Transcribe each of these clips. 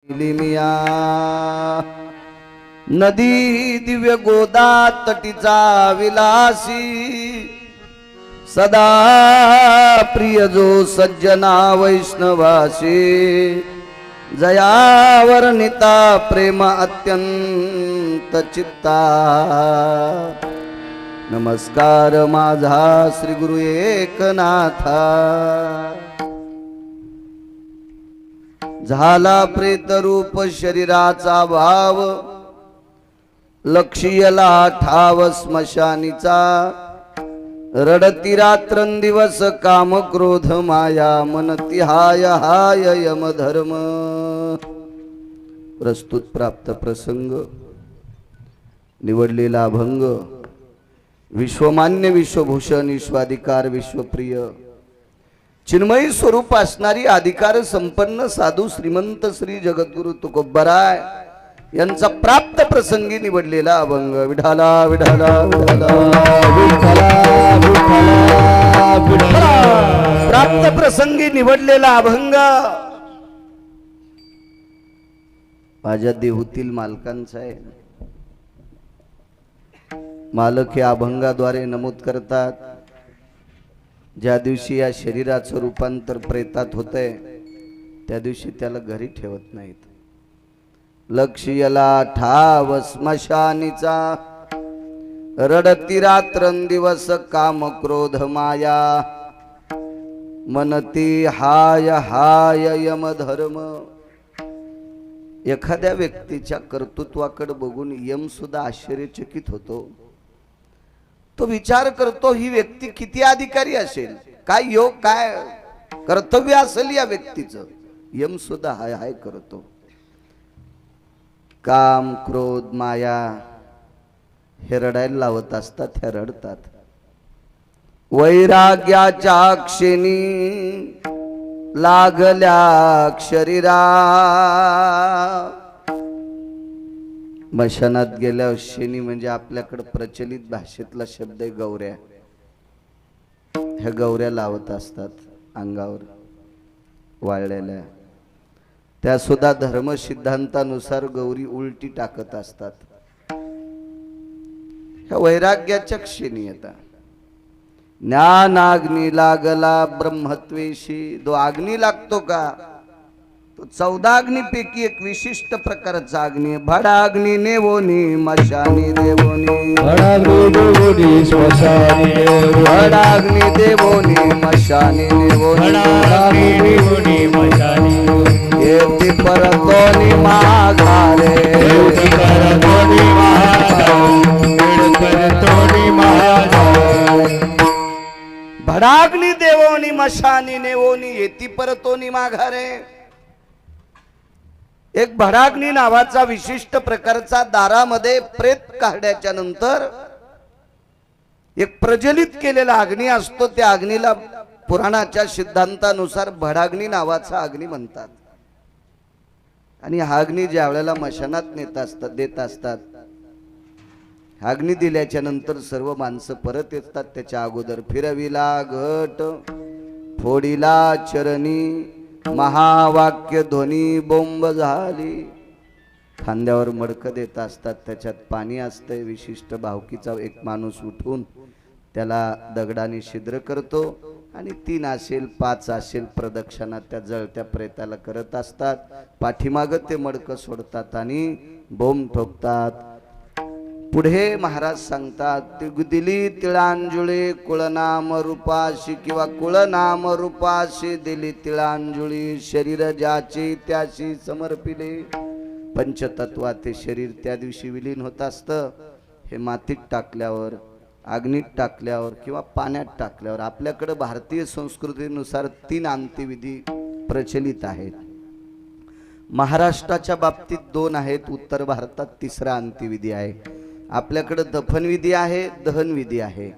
लिमिया नदी दिव्य गोदा तटीचा विलासी सदा प्रिय जो सज्जना वैष्णवासी जयावर्णिता प्रेम अत्यंत चित्ता नमस्कार माझा श्री गुरु एकनाथा झाला प्रेत रूप शरीराचा भाव लक्षीयला ठाव स्मशानीचा रडती रात्रंदिवस काम क्रोध माया मनती हाय हाय यम धर्म। प्रस्तुत प्राप्त प्रसंग निवडलेला अभंग विश्वमान्य विश्वभूषण विश्वाधिकार विश्वप्रिय चिन्मयी स्वरूप असणारी अधिकार संपन्न साधू श्रीमंत श्री जगद्गुरु तुकोबराय यांचा प्राप्त प्रसंगी निवडलेला अभंग। विठाला विठाला विठाला विठाला विठाला विठाला प्राप्त प्रसंगी निवडलेला अभंग माझ्या देहूतील मालकांचा आहे। मालक हे अभंगाद्वारे नमूद करतात, ज्या दिवशी या शरीराचं रूपांतर प्रेतात होतंय त्या दिवशी त्याला घरी ठेवत नाहीत। लक्षीयला ठाव स्मशानीचा रडती रात्रंदिवस काम क्रोध माया मनती हाय हाय यम धर्म। एखाद्या व्यक्तीच्या कर्तृत्वाकडे बघून यम सुद्धा आश्चर्यचकित होतो। तो विचार करतो ही व्यक्ती किती अधिकारी असेल, काय योग काय कर्तव्य असेल या व्यक्तीचं। यम सुद्धा हाय हाय करतो। काम क्रोध माया हे रडायला लावत असतात, हे रडतात। वैराग्याच्या क्षणी लागल्या शरीरा मशानात गेल्या शेनी म्हणजे आपल्याकडे प्रचलित भाषेतला शब्द आहे गौऱ्या। ह्या गौऱ्या लावत असतात अंगावर वाळलेल्या, त्या सुद्धा धर्म सिद्धांतानुसार गौरी उलटी टाकत असतात। ह्या वैराग्याच्या क्षणी येतात। ज्ञानाग्नी लागला ब्रह्मत्वेशी, जो अग्नी लागतो का तो 14 अग्नीपैकी एक विशिष्ट प्रकारचा अग्नी। भडाग्नी नेवोनी मशानी देवोनी, भडाग्नी देवोनी श्मशानी देवोनी, भडाग्नी देवोनी मशानी देवोनी, भडाग्नी देवोनी मशानी देवोनी। येती परतोनी माघारे, येती परतोनी माघारे, येती परतोनी माघारे। भडाग्नी देवोनी मशानी नेवोनी, येती परतोनी माघारे। एक भडाग्नी नावाचा विशिष्ट प्रकारचा दारामध्ये प्रेत काढण्याच्या नंतर एक प्रज्वलित केलेला अग्नी असतो। त्या अग्नीला पुराणाच्या सिद्धांतानुसार भडाग्नी नावाचा अग्नी म्हणतात। आणि हा अग्नी ज्या वेळेला मशानात देत असतात, हा अग्नी दिल्याच्या नंतर सर्व माणसं परत येतात। त्याच्या अगोदर फिरविला घट फोडीला चरणी, महावाक्य ध्वनी बोंब झाली। खांद्यावर मडकं देत असतात, त्याच्यात पाणी असतंय। विशिष्ट भावकीचा एक माणूस उठून त्याला दगडाने छिद्र करतो आणि 3 असेल 5 असेल प्रदक्षिणा त्या जळत्या प्रेताला करत असतात। पाठीमागं ते मडकं सोडतात आणि बोंब ठोकतात। पुढे महाराज सांगतात, दिली तिळांजुळी कुळनाम रूपाशी किंवा कुळनाम रूपाशी दिली तिळांजुळी, शरीर ज्याची त्याशी समर्पिले। पंचतत्वाचे शरीर त्या दिवशी विलीन होत असतं। हे मातीत टाकल्यावर, अग्नीत टाकल्यावर किंवा पाण्यात टाकल्यावर आपल्याकडे भारतीय संस्कृतीनुसार 3 अंत्यविधी प्रचलित आहेत। महाराष्ट्राच्या बाबतीत 2 आहेत, उत्तर भारतात 3रा अंत्यविधी आहे। आपल्याकडे दफनविधी आहे, दहनविधी आहे।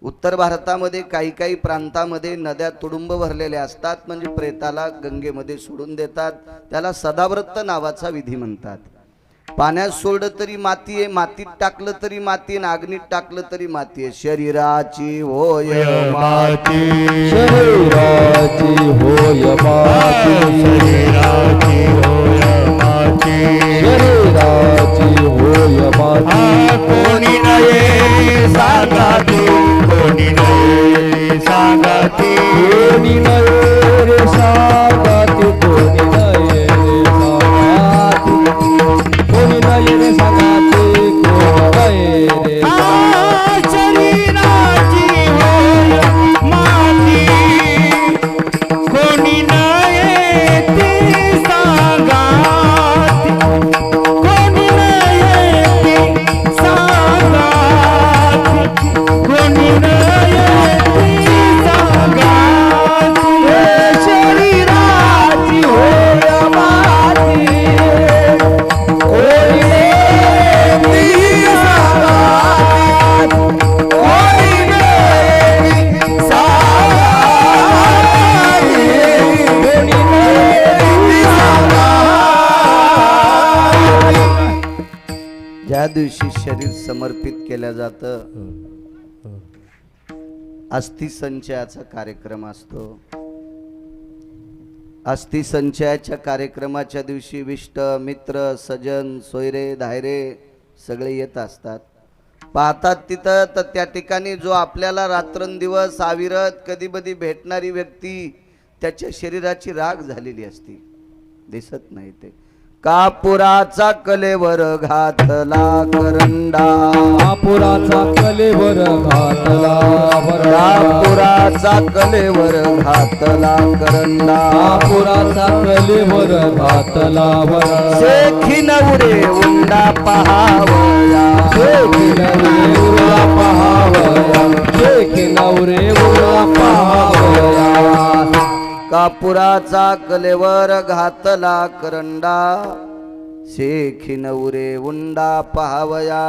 उत्तर भारतामध्ये काही प्रांतामध्ये नद्या तुडुंब भरलेल्या असतात, म्हणजे प्रेताला गंगेमध्ये सोडून देतात। त्याला सदाव्रत नावाचा विधी म्हणतात। पाण्यात सोडलं तरी माती आहे, मातीत टाकलं तरी माती, अग्नीत टाकलं तरी माती आहे। शरीराची होय माती, शरीराची होय माती, शरीराची होय माती। ज्या दिवशी शरीर समर्पित केलं जातं अस्थि संचयाचा कार्यक्रम असतो. अस्थि संचयाच्या कार्यक्रमाच्या दिवशी विष्ट मित्र सजन सोयरे धायरे सगळे येत असतात. पाहतात तिथं तर त्या ठिकाणी जो आपल्याला रात्रंदिवस अविरत कधी कधी भेटणारी व्यक्ती त्याच्या शरीराची राख झालेली असती, दिसत नाही. ते कापुराचा कलेवर घातला करंडा, कापुराचा कलेवर घातला कापुराचा कलेवर घातला करंडा, कापुराचा कलेवर घातला वरंडा. शेखी नवरे उंडा पहावया, शेखी नवरे उरला पहावया, शेखी नवरे उरला पहावया. कापुराचा कलेवर घातला करंडा, शेखी नवरे उंडा पहावया.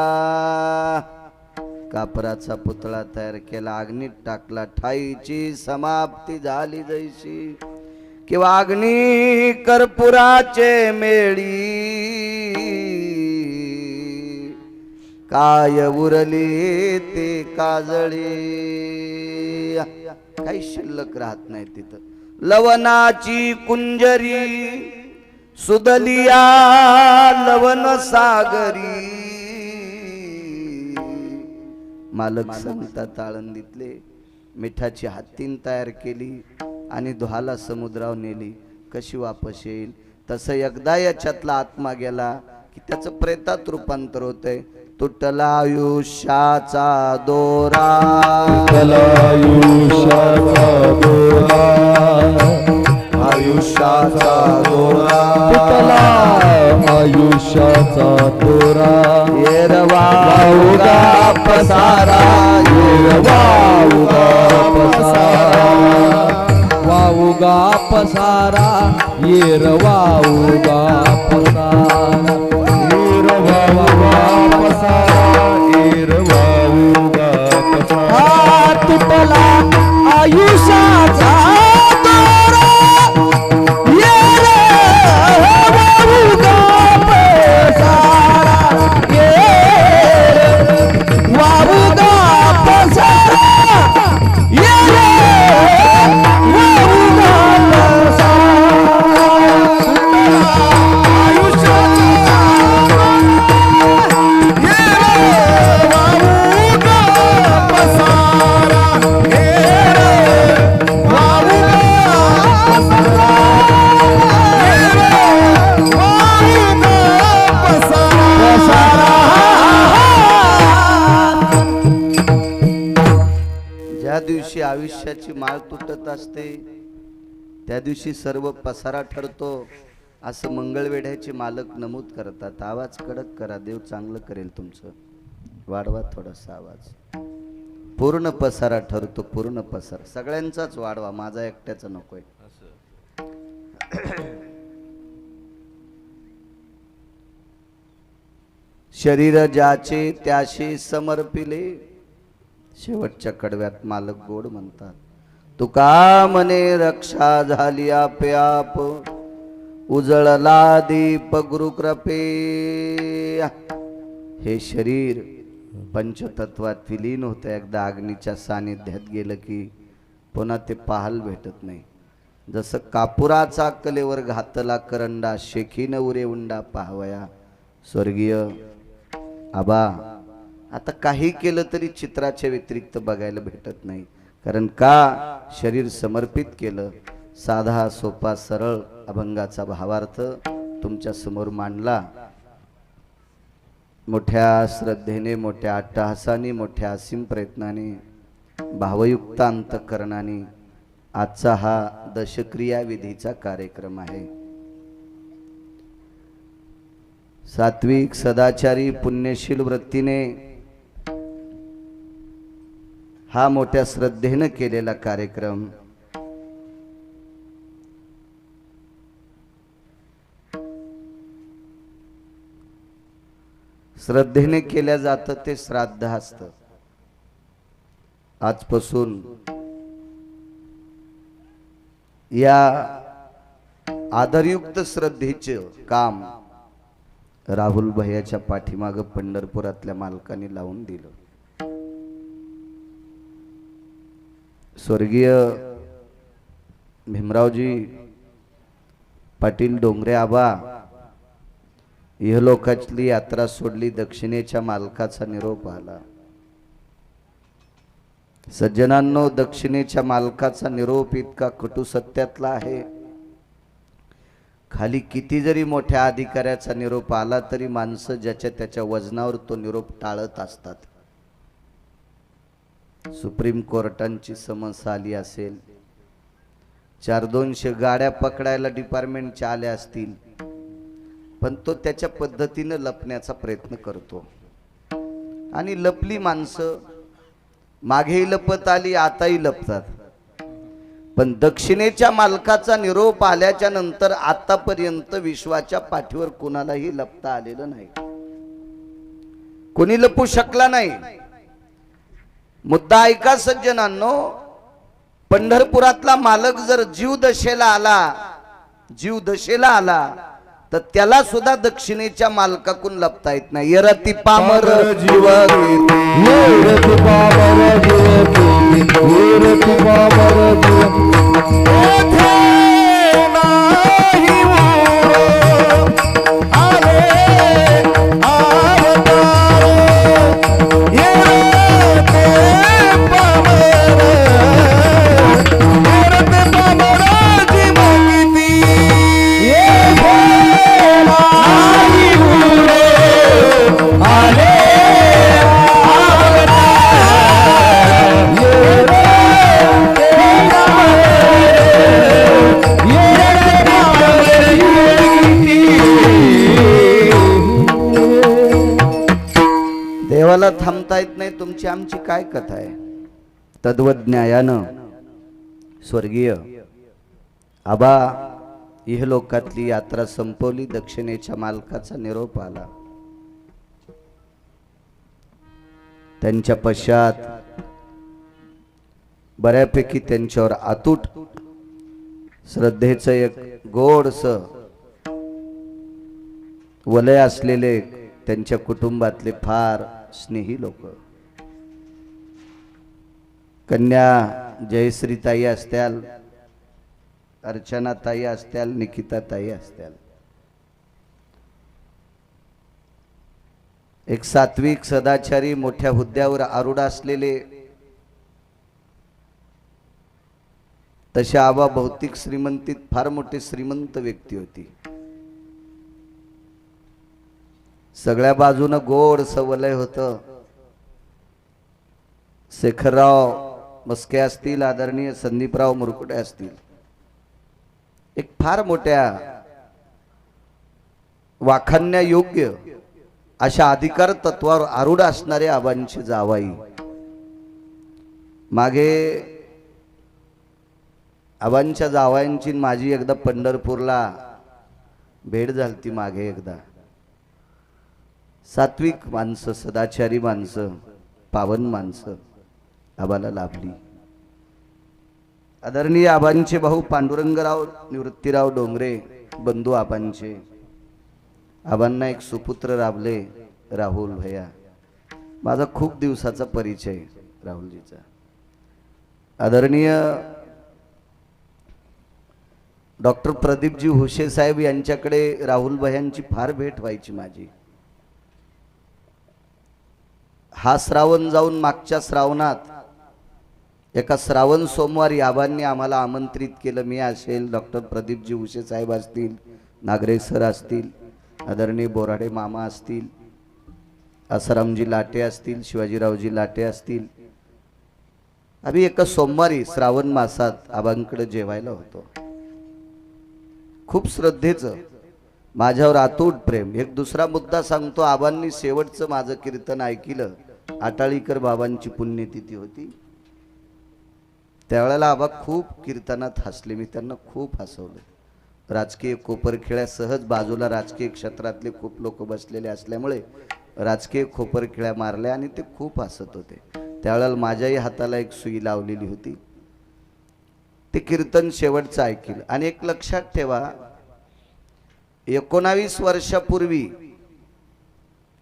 कापराचा पुतळा तयार केला, अग्नीत टाकला, ठाईची समाप्ती झाली जैशी. किंवा अग्नी कर्पुराचे मेळी, काय उरली ते काजळी. काही शिल्लक राहत नाही तिथं. लवनाची कुंजरी सुदलिया लवन सागरी. मालक सांगतात आळंदीतले, मिठाची हत्तीन तयार केली आणि धुहाला समुद्रावर नेली, कशी वापस येईल. तसं एकदा याच्यातला आत्मा गेला की त्याचं प्रेतात रूपांतर होतंय. तुटला आयुष्याचा दोरा, तुटला आयुष्याचा दोरा, आयुष्याचा दोरा, तुटला आयुष्याचा दोरा. येरवा उगा पसारा, येरवा उगा पसारा, वाउगा पसारा, येरवा उगा पसारा. येरवा उगा पसारा, येरवा उगा पसारा. हा तुटला आयुष्याचा दोरा, येरवा उगा पसारा, येरवा उगा पसारा, येरवा उगा ज्या दिवशी आयुष्याची माळ तुटत असते त्या दिवशी सर्व पसारा ठरतो, असं मंगळवेढ्याचे मालक नमूद करतात. आवाज कडक करा, देव चांगलं करेल तुमचं. वाढवा थोडासा आवाज. पूर्ण पसारा ठरतो, पूर्ण पसारा सगळ्यांचाच वाढवा, माझा एकट्याचा नकोय. शरीर ज्याचे त्याशी समर्पिले. शेवटच्या कडव्यात मालक गोड म्हणतात, तुका मने रक्षा झाली आपे आप, उजळला दीप गुरुकृपे. हे शरीर पंचतत्वात विलीन होतं. एकदा अग्नीच्या सानिध्यात गेलं की पुन्हा ते पाहाल भेटत नाही. जसं कापुराचा कलेवर घातला करंडा, शेखी नवरे उंडा पाहावया. स्वर्गीय आबा आता काही केलं तरी चित्राच्या व्यतिरिक्त बघायला भेटत नाही. कारण का शरीर समर्पित केलं. साधा सोपा सरळ अभंगाचा भावार्थ तुमच्या समोर मांडला. मोठ्या श्रद्धेने, मोठ्या अट्टहासाने, मोठ्या असीम प्रयत्नाने, भावयुक्त अंतःकरणाने आजचा हा दशक्रिया विधीचा कार्यक्रम आहे. सात्विक सदाचारी पुण्यशील वृत्तीने हा मोठ्या श्रद्धेनं केलेला कार्यक्रम श्रद्धेने केल्या जातं ते श्राद्ध असतं. आजपासून या आदरयुक्त श्रद्धेचे काम राहुल भैयाच्या पाठीमाग पंढरपुरातल्या मालकाने लावून दिलं. स्वर्गीय भीमरावजी पाटील डोंगरे आबा इहलोकातली यात्रा सोडली, दक्षिणेच्या मालकाचा निरोप आला. सज्जनांनो, दक्षिणेच्या मालकाचा निरोप इतका कटू सत्यातला आहे. खाली किती जरी मोठ्या अधिकाऱ्याचा निरोप आला तरी माणसं ज्याच्या त्याच्या वजनावर तो निरोप टाळत असतात. सुप्रीम कोर्टांची समस्या आली असेल, 400 गाड्या पकडायला डिपार्टमेंटच्या आल्या असतील, पण तो त्याच्या पद्धतीने लपण्याचा प्रयत्न करतो. आणि लपली माणसं मागेही लपत आली, आताही लपतात. पण दक्षिणेच्या मालकाचा निरोप आल्याच्या नंतर आतापर्यंत विश्वाच्या पाठीवर कुणालाही लपता आलेलं नाही, कोणी लपू शकला नाही. मुद्दा ऐका सज्जनांनो, पंढरपुरातला मालक जर जीवदशेला आला तर त्याला सुद्धा दक्षिणेच्या मालकाकडून लपता येत नाही. येरती पामर जीव येरती पामर जीव, येरती पामर जीव, ओठे नाही उरो, आले अवतार, येरती पामर, येरती पामर जीव किती, नाही उरो, आले देवाला थांबता येत नाही. तुमची आमची काय कथा आहे? तद्वज्ञायानं स्वर्गीय आबा इहलोकातली यात्रा संपवली, दक्षिणेच्या मालकाचा निरोप आला. त्यांच्या पश्चात बऱ्यापैकी त्यांच्यावर अतूट श्रद्धेचं एक गोडस वलय असलेले त्यांच्या कुटुंबातले फार स्नेही लोक, कन्या जयश्रीताई असत्याल, अर्चनाताई असत्याल, निकिताताई असत्याल, एक सात्विक सदाचारी मोठ्या हुद्द्यावर आरूढ असलेले, तशा आबा भौतिक श्रीमंतीत फार मोठे श्रीमंत व्यक्ती होती. सगळ्या बाजूनं गोड सवलय होतं. शेखरराव मस्के असतील, आदरणीय संदीपराव मुरकुटे असतील, एक फार मोठ्या वाखाणण्या योग्य अशा अधिकार तत्वावर आरूढ असणारे आबांची जावाई. मागे आबांच्या जावायांची माझी एकदा पंढरपूरला भेट झालती. मागे एकदा सात्विक माणसं, सदाचारी माणसं, पावन माणसं आबाला लाभली. आदरणीय आबांचे भाऊ पांडुरंगराव निवृत्तीराव डोंगरे बंधू आबांचे, आबांना एक सुपुत्र राबले, राहुल भैया. माझा खूप दिवसाचा परिचय राहुलजीचा. आदरणीय डॉक्टर प्रदीपजी हुशे साहेब यांच्याकडे राहुल भैयांची फार भेट व्हायची माझी. हा श्रावण जाऊन मागच्या श्रावणात एका श्रावण सोमवारी आबांनी आम्हाला आमंत्रित केलं. मी असेल, डॉक्टर प्रदीपजी हुशे साहेब असतील, नागरे सर असतील, आदरणीय बोराडे मामा असतील, आसारामजी लाटे असतील, शिवाजीरावजी लाटे असतील. आम्ही एका सोमवारी श्रावण मासात आबांकडे जेवायला होतो. खूप श्रद्धेचं, माझ्यावर अतूट प्रेम. एक दुसरा मुद्दा सांगतो. आबांनी शेवटचं माझं कीर्तन ऐकलं. आटाळीकर बाबांची पुण्यतिथी होती. त्यावेळेला आबा खूप कीर्तनात हसले. मी त्यांना खूप हसवलं. राजकीय कोपरखिळ्या, सहज बाजूला राजकीय क्षेत्रातले खूप लोक बसलेले असल्यामुळे राजकीय खोपरखिळ्या मारल्या आणि ते खूप हसत होते. त्यावेळेला माझ्याही हाताला एक सुई लावलेली होती. ते कीर्तन शेवटचं ऐकलं. आणि एक लक्षात ठेवा, 19 वर्षापूर्वी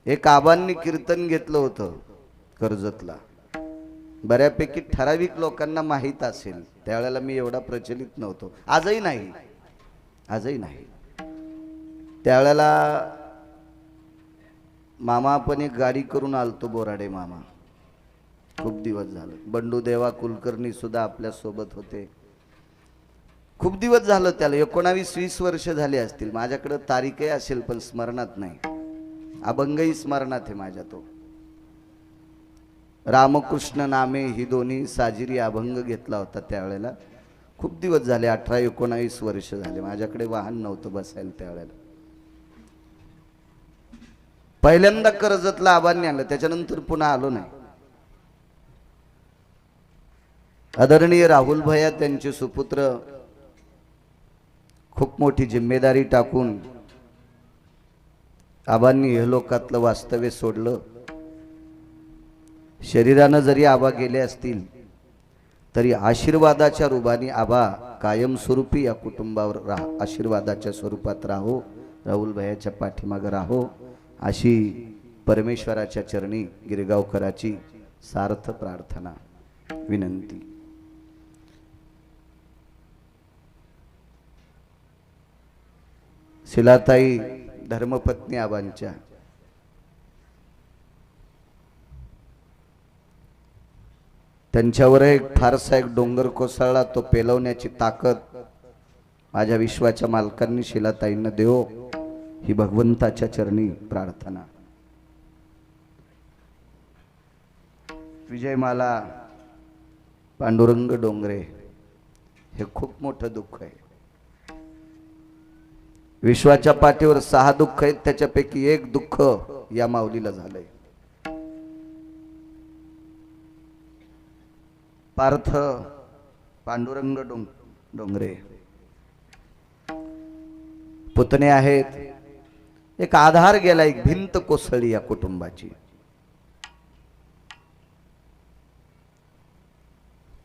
एक आबांनी कीर्तन घेतलं होतं कर्जतला, बऱ्यापैकी ठराविक लोकांना माहीत असेल, त्यावेळेला मी एवढा प्रचलित नव्हतो, आजही नाही, आजही नाही. त्यावेळेला मामा आपण एक गाडी करून आलतो, बोराडे मामा, खूप दिवस झालं. बंडू देवा कुलकर्णी सुद्धा आपल्या सोबत होते. खूप दिवस झालं, त्याला 19-20 वर्ष झाले असतील. माझ्याकडे तारीखही असेल पण स्मरणात नाही, अभंगही स्मरणात आहे माझ्या. तो रामकृष्ण नामे ही दोन्ही साजिरी अभंग घेतला होता त्यावेळेला. खूप दिवस झाले, 18-19 वर्ष झाले. माझ्याकडे वाहन नव्हतं बसायला त्यावेळेला. पहिल्यांदा कर्जतला आबांनी आणलं, त्याच्यानंतर पुन्हा आलो नाही. आदरणीय राहुल भैया त्यांचे सुपुत्र खूप मोठी जिम्मेदारी टाकून आबांनी हे लोकातलं वास्तव्य सोडलं. शरीरानं जरी आबा गेले असतील तरी आशीर्वादाच्या रूपाने आबा कायमस्वरूपी या कुटुंबावर आशीर्वादाच्या स्वरूपात राहो, राहुल भैयाच्या पाठीमागे राहो, अशी परमेश्वराच्या चरणी गिरगावकराची सार्थ प्रार्थना, विनंती. शिलाताई धर्मपत्नी आबांच्या, त्यांच्यावर एक फारसा एक डोंगर कोसळला, तो पेलवण्याची ताकद माझ्या विश्वाच्या मालकांनी शिलाताईंना देवो, ही भगवंताच्या चरणी प्रार्थना. विजयमाला पांडुरंग डोंगरे, हे खूप मोठं दुःख आहे. विश्वाच्या पाठीवर 6 दुःख आहेत, त्याच्यापैकी एक दुःख या माऊलीला झालंय. पार्थ पांडुरंग डोंगरे पुतणे आहेत. एक आधार गेला, एक भिंत कोसळली या कुटुंबाची.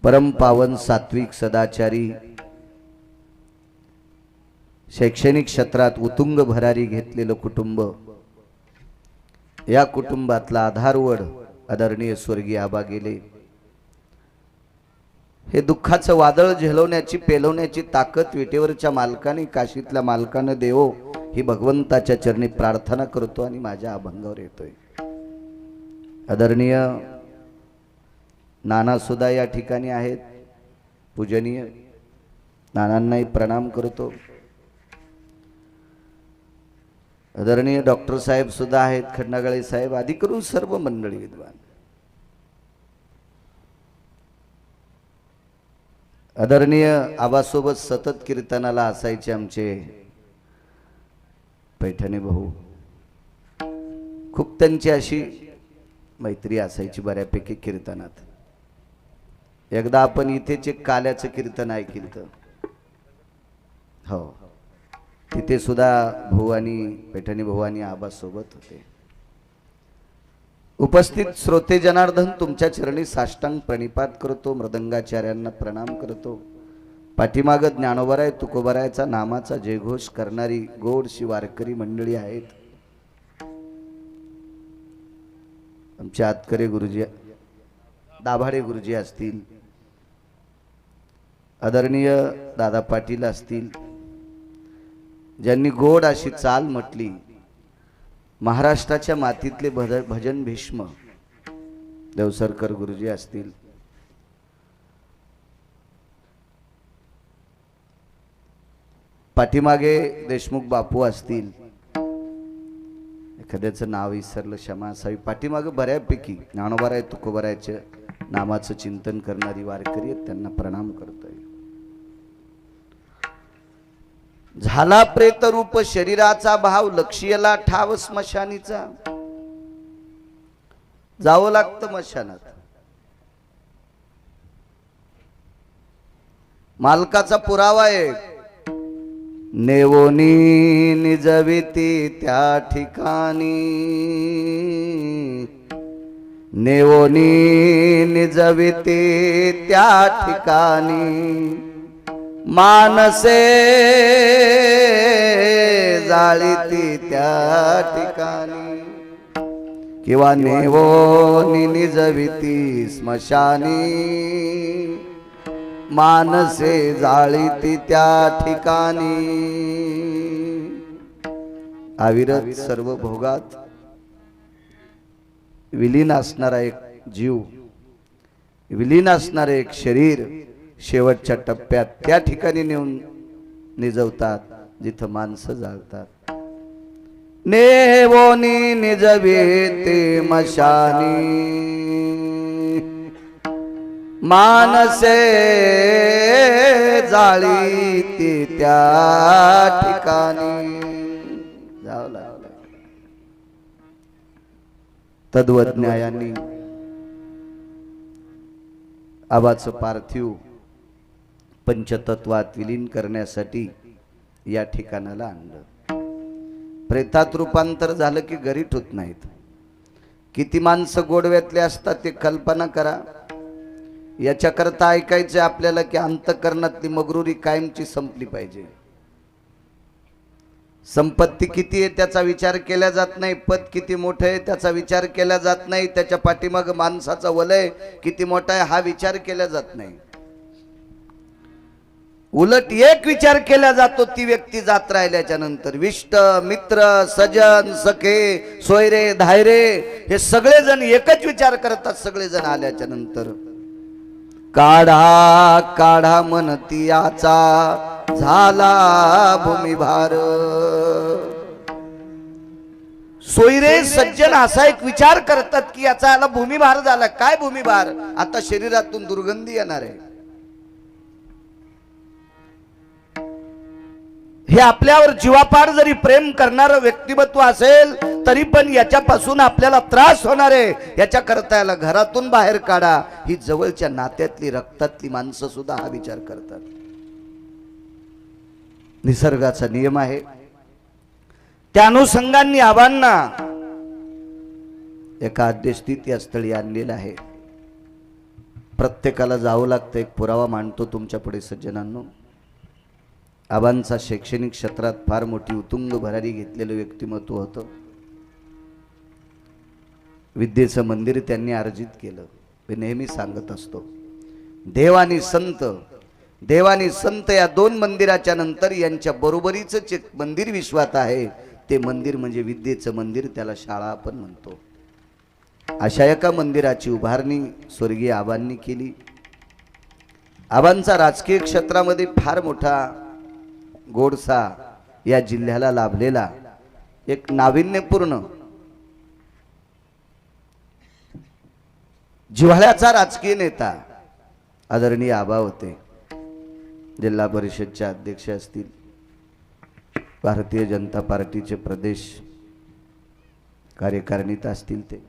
परम पावन सात्विक सदाचारी, शैक्षणिक क्षेत्रात उत्तुंग भरारी घेतलेलं कुटुंब, या कुटुंबातला आधारवड आदरणीय स्वर्गीय आबा गेले. हे दुःखाचं वादळ झेलवण्याची, पेलवण्याची ताकद विटेवरच्या मालकाने, काशीतल्या मालकानं देवो, ही भगवंताच्या चरणी प्रार्थना करतो आणि माझ्या अभंगावर येतोय. आदरणीय नाना सुद्धा या ठिकाणी आहेत, पूजनीय नानांनाही प्रणाम करतो. आदरणीय डॉक्टर साहेब सुद्धा आहेत, खंडागळे साहेब, आदी करून सर्व मंडळी विद्वान. आदरणीय आबासोबत सतत कीर्तनाला असायचे आमचे पैठणे भाऊ, खूप त्यांची अशी मैत्री असायची बऱ्यापैकी कीर्तनात. एकदा आपण इथेच एक काल्याचं कीर्तन ऐकलं, हो, तिथे सुद्धा भाऊ आणि पैठणी भाऊ आणि आबा सोबत होते. उपस्थित श्रोते जनार्दन, तुमच्या चरणी साष्टांग प्रणिपात करतो, मृदंगाचार्यांना प्रणाम करतो. पाठीमाग ज्ञानोबराय तुकोबरायचा नामाचा जयघोष करणारी गोडशी वारकरी मंडळी आहेत. आमचे आतकरे गुरुजी, दाभाडे गुरुजी असतील, आदरणीय दादा पाटील असतील, ज्यांनी गोड अशी चाल म्हटली. महाराष्ट्राच्या मातीतले भजन भीष्म देवसरकर गुरुजी असतील, पाठीमागे देशमुख बापू असतील, एखाद्याचं नाव विसरलं क्षमा असावी. पाठीमागे बऱ्यापैकी ज्ञानोबाराय तुकोबारायच्या नामाचं चिंतन करणारी वारकरी आहेत, त्यांना प्रणाम करतोय. झाला प्रेतरूप शरीराचा भाव, लक्ष्यला ठाव स्मशानीचा. जावं लागतं मशानात. मालकाचा पुरावा आहे, नेवोनी निजविती त्या ठिकाणी, नेवोनी निजविती त्या ठिकाणी, मानसे जाळीती त्या ठिकाणी. किंवा नेवो निजविती स्मशानी मानसे जाळीती त्या ठिकाणी. अविरत सर्व भोगात विलीन असणारा एक जीव, विलीन असणारे एक शरीर शेवटच्या टप्प्यात त्या ठिकाणी नेऊन निजवतात जिथं माणसं जाळतात. नेवोनी निजविती मशानी मानसे जाळीती त्या ठिकाणी. जावं लागलं. तद्वज्ञायांनी आबाचं पार्थिव पंचतत्वात विलीन करण्यासाठी या ठिकाणाला आणलं. प्रेतात रूपांतर झालं की गरीठ होत नाहीत. किती माणसं गोडव्यातले असतात ते कल्पना करा. याच्याकरता ऐकायचं आपल्याला की अंतःकरणातली मगरुरी कायमची संपली पाहिजे. संपत्ती किती आहे त्याचा विचार केला जात नाही, पद किती मोठं आहे त्याचा विचार केला जात नाही, त्याच्या पाठीमाग माणसाचा वलय किती मोठा आहे हा विचार केला जात नाही. उलट एक विचार केला जातो ती व्यक्ती जात राहिल्याच्या नंतर. विष्ट मित्र सजन सखे सोयरे धायरे हे सगळेजण एकच विचार करतात. सगळेजण आल्याच्या नंतर काढा काढा म्हणती याचा झाला भूमिभार. सोयरे सज्जन असा एक विचार करतात की याचा आला भूमिभार झाला. काय भूमिभार? आता शरीरातून दुर्गंधी येणार आहे. हे आपल्यावर जीवापाड जरी प्रेम करणारं व्यक्तिमत्व असेल तरी पण याच्यापासून आपल्याला त्रास होणार आहे. याच्या करता याला घरातून बाहेर काढा. ही जवळच्या नात्यातली रक्तातली माणसं सुद्धा हा विचार करतात. निसर्गाचा नियम आहे. त्या अनुषंगाने आबांना एका आद्यस्थित या स्थळी आणलेलं आहे. प्रत्येकाला जावं लागतं. एक पुरावा मांडतो तुमच्या पुढे सज्जनांनो. आबांचा शैक्षणिक क्षेत्रात फार मोठी उतुंग भरारी घेतलेलं व्यक्तिमत्व होतं. विद्येचं मंदिर त्यांनी अर्जित केलं. मी नेहमी सांगत असतो देव आणि संत या दोन मंदिराच्या नंतर यांच्या बरोबरीच एक मंदिर विश्वात आहे. ते मंदिर म्हणजे विद्येचं मंदिर, त्याला शाळा आपण म्हणतो. अशा एका मंदिराची उभारणी स्वर्गीय आबांनी केली. आबांचा राजकीय क्षेत्रामध्ये फार मोठा गोडसा या जिल्ह्याला लाभलेला एक नाविन्यपूर्ण जिव्हाळ्याचा राजकीय नेता आदरणीय आबा होते. जिल्हा परिषदच्या अध्यक्ष असतील, भारतीय जनता पार्टीचे प्रदेश कार्यकारिणीत असतील, ते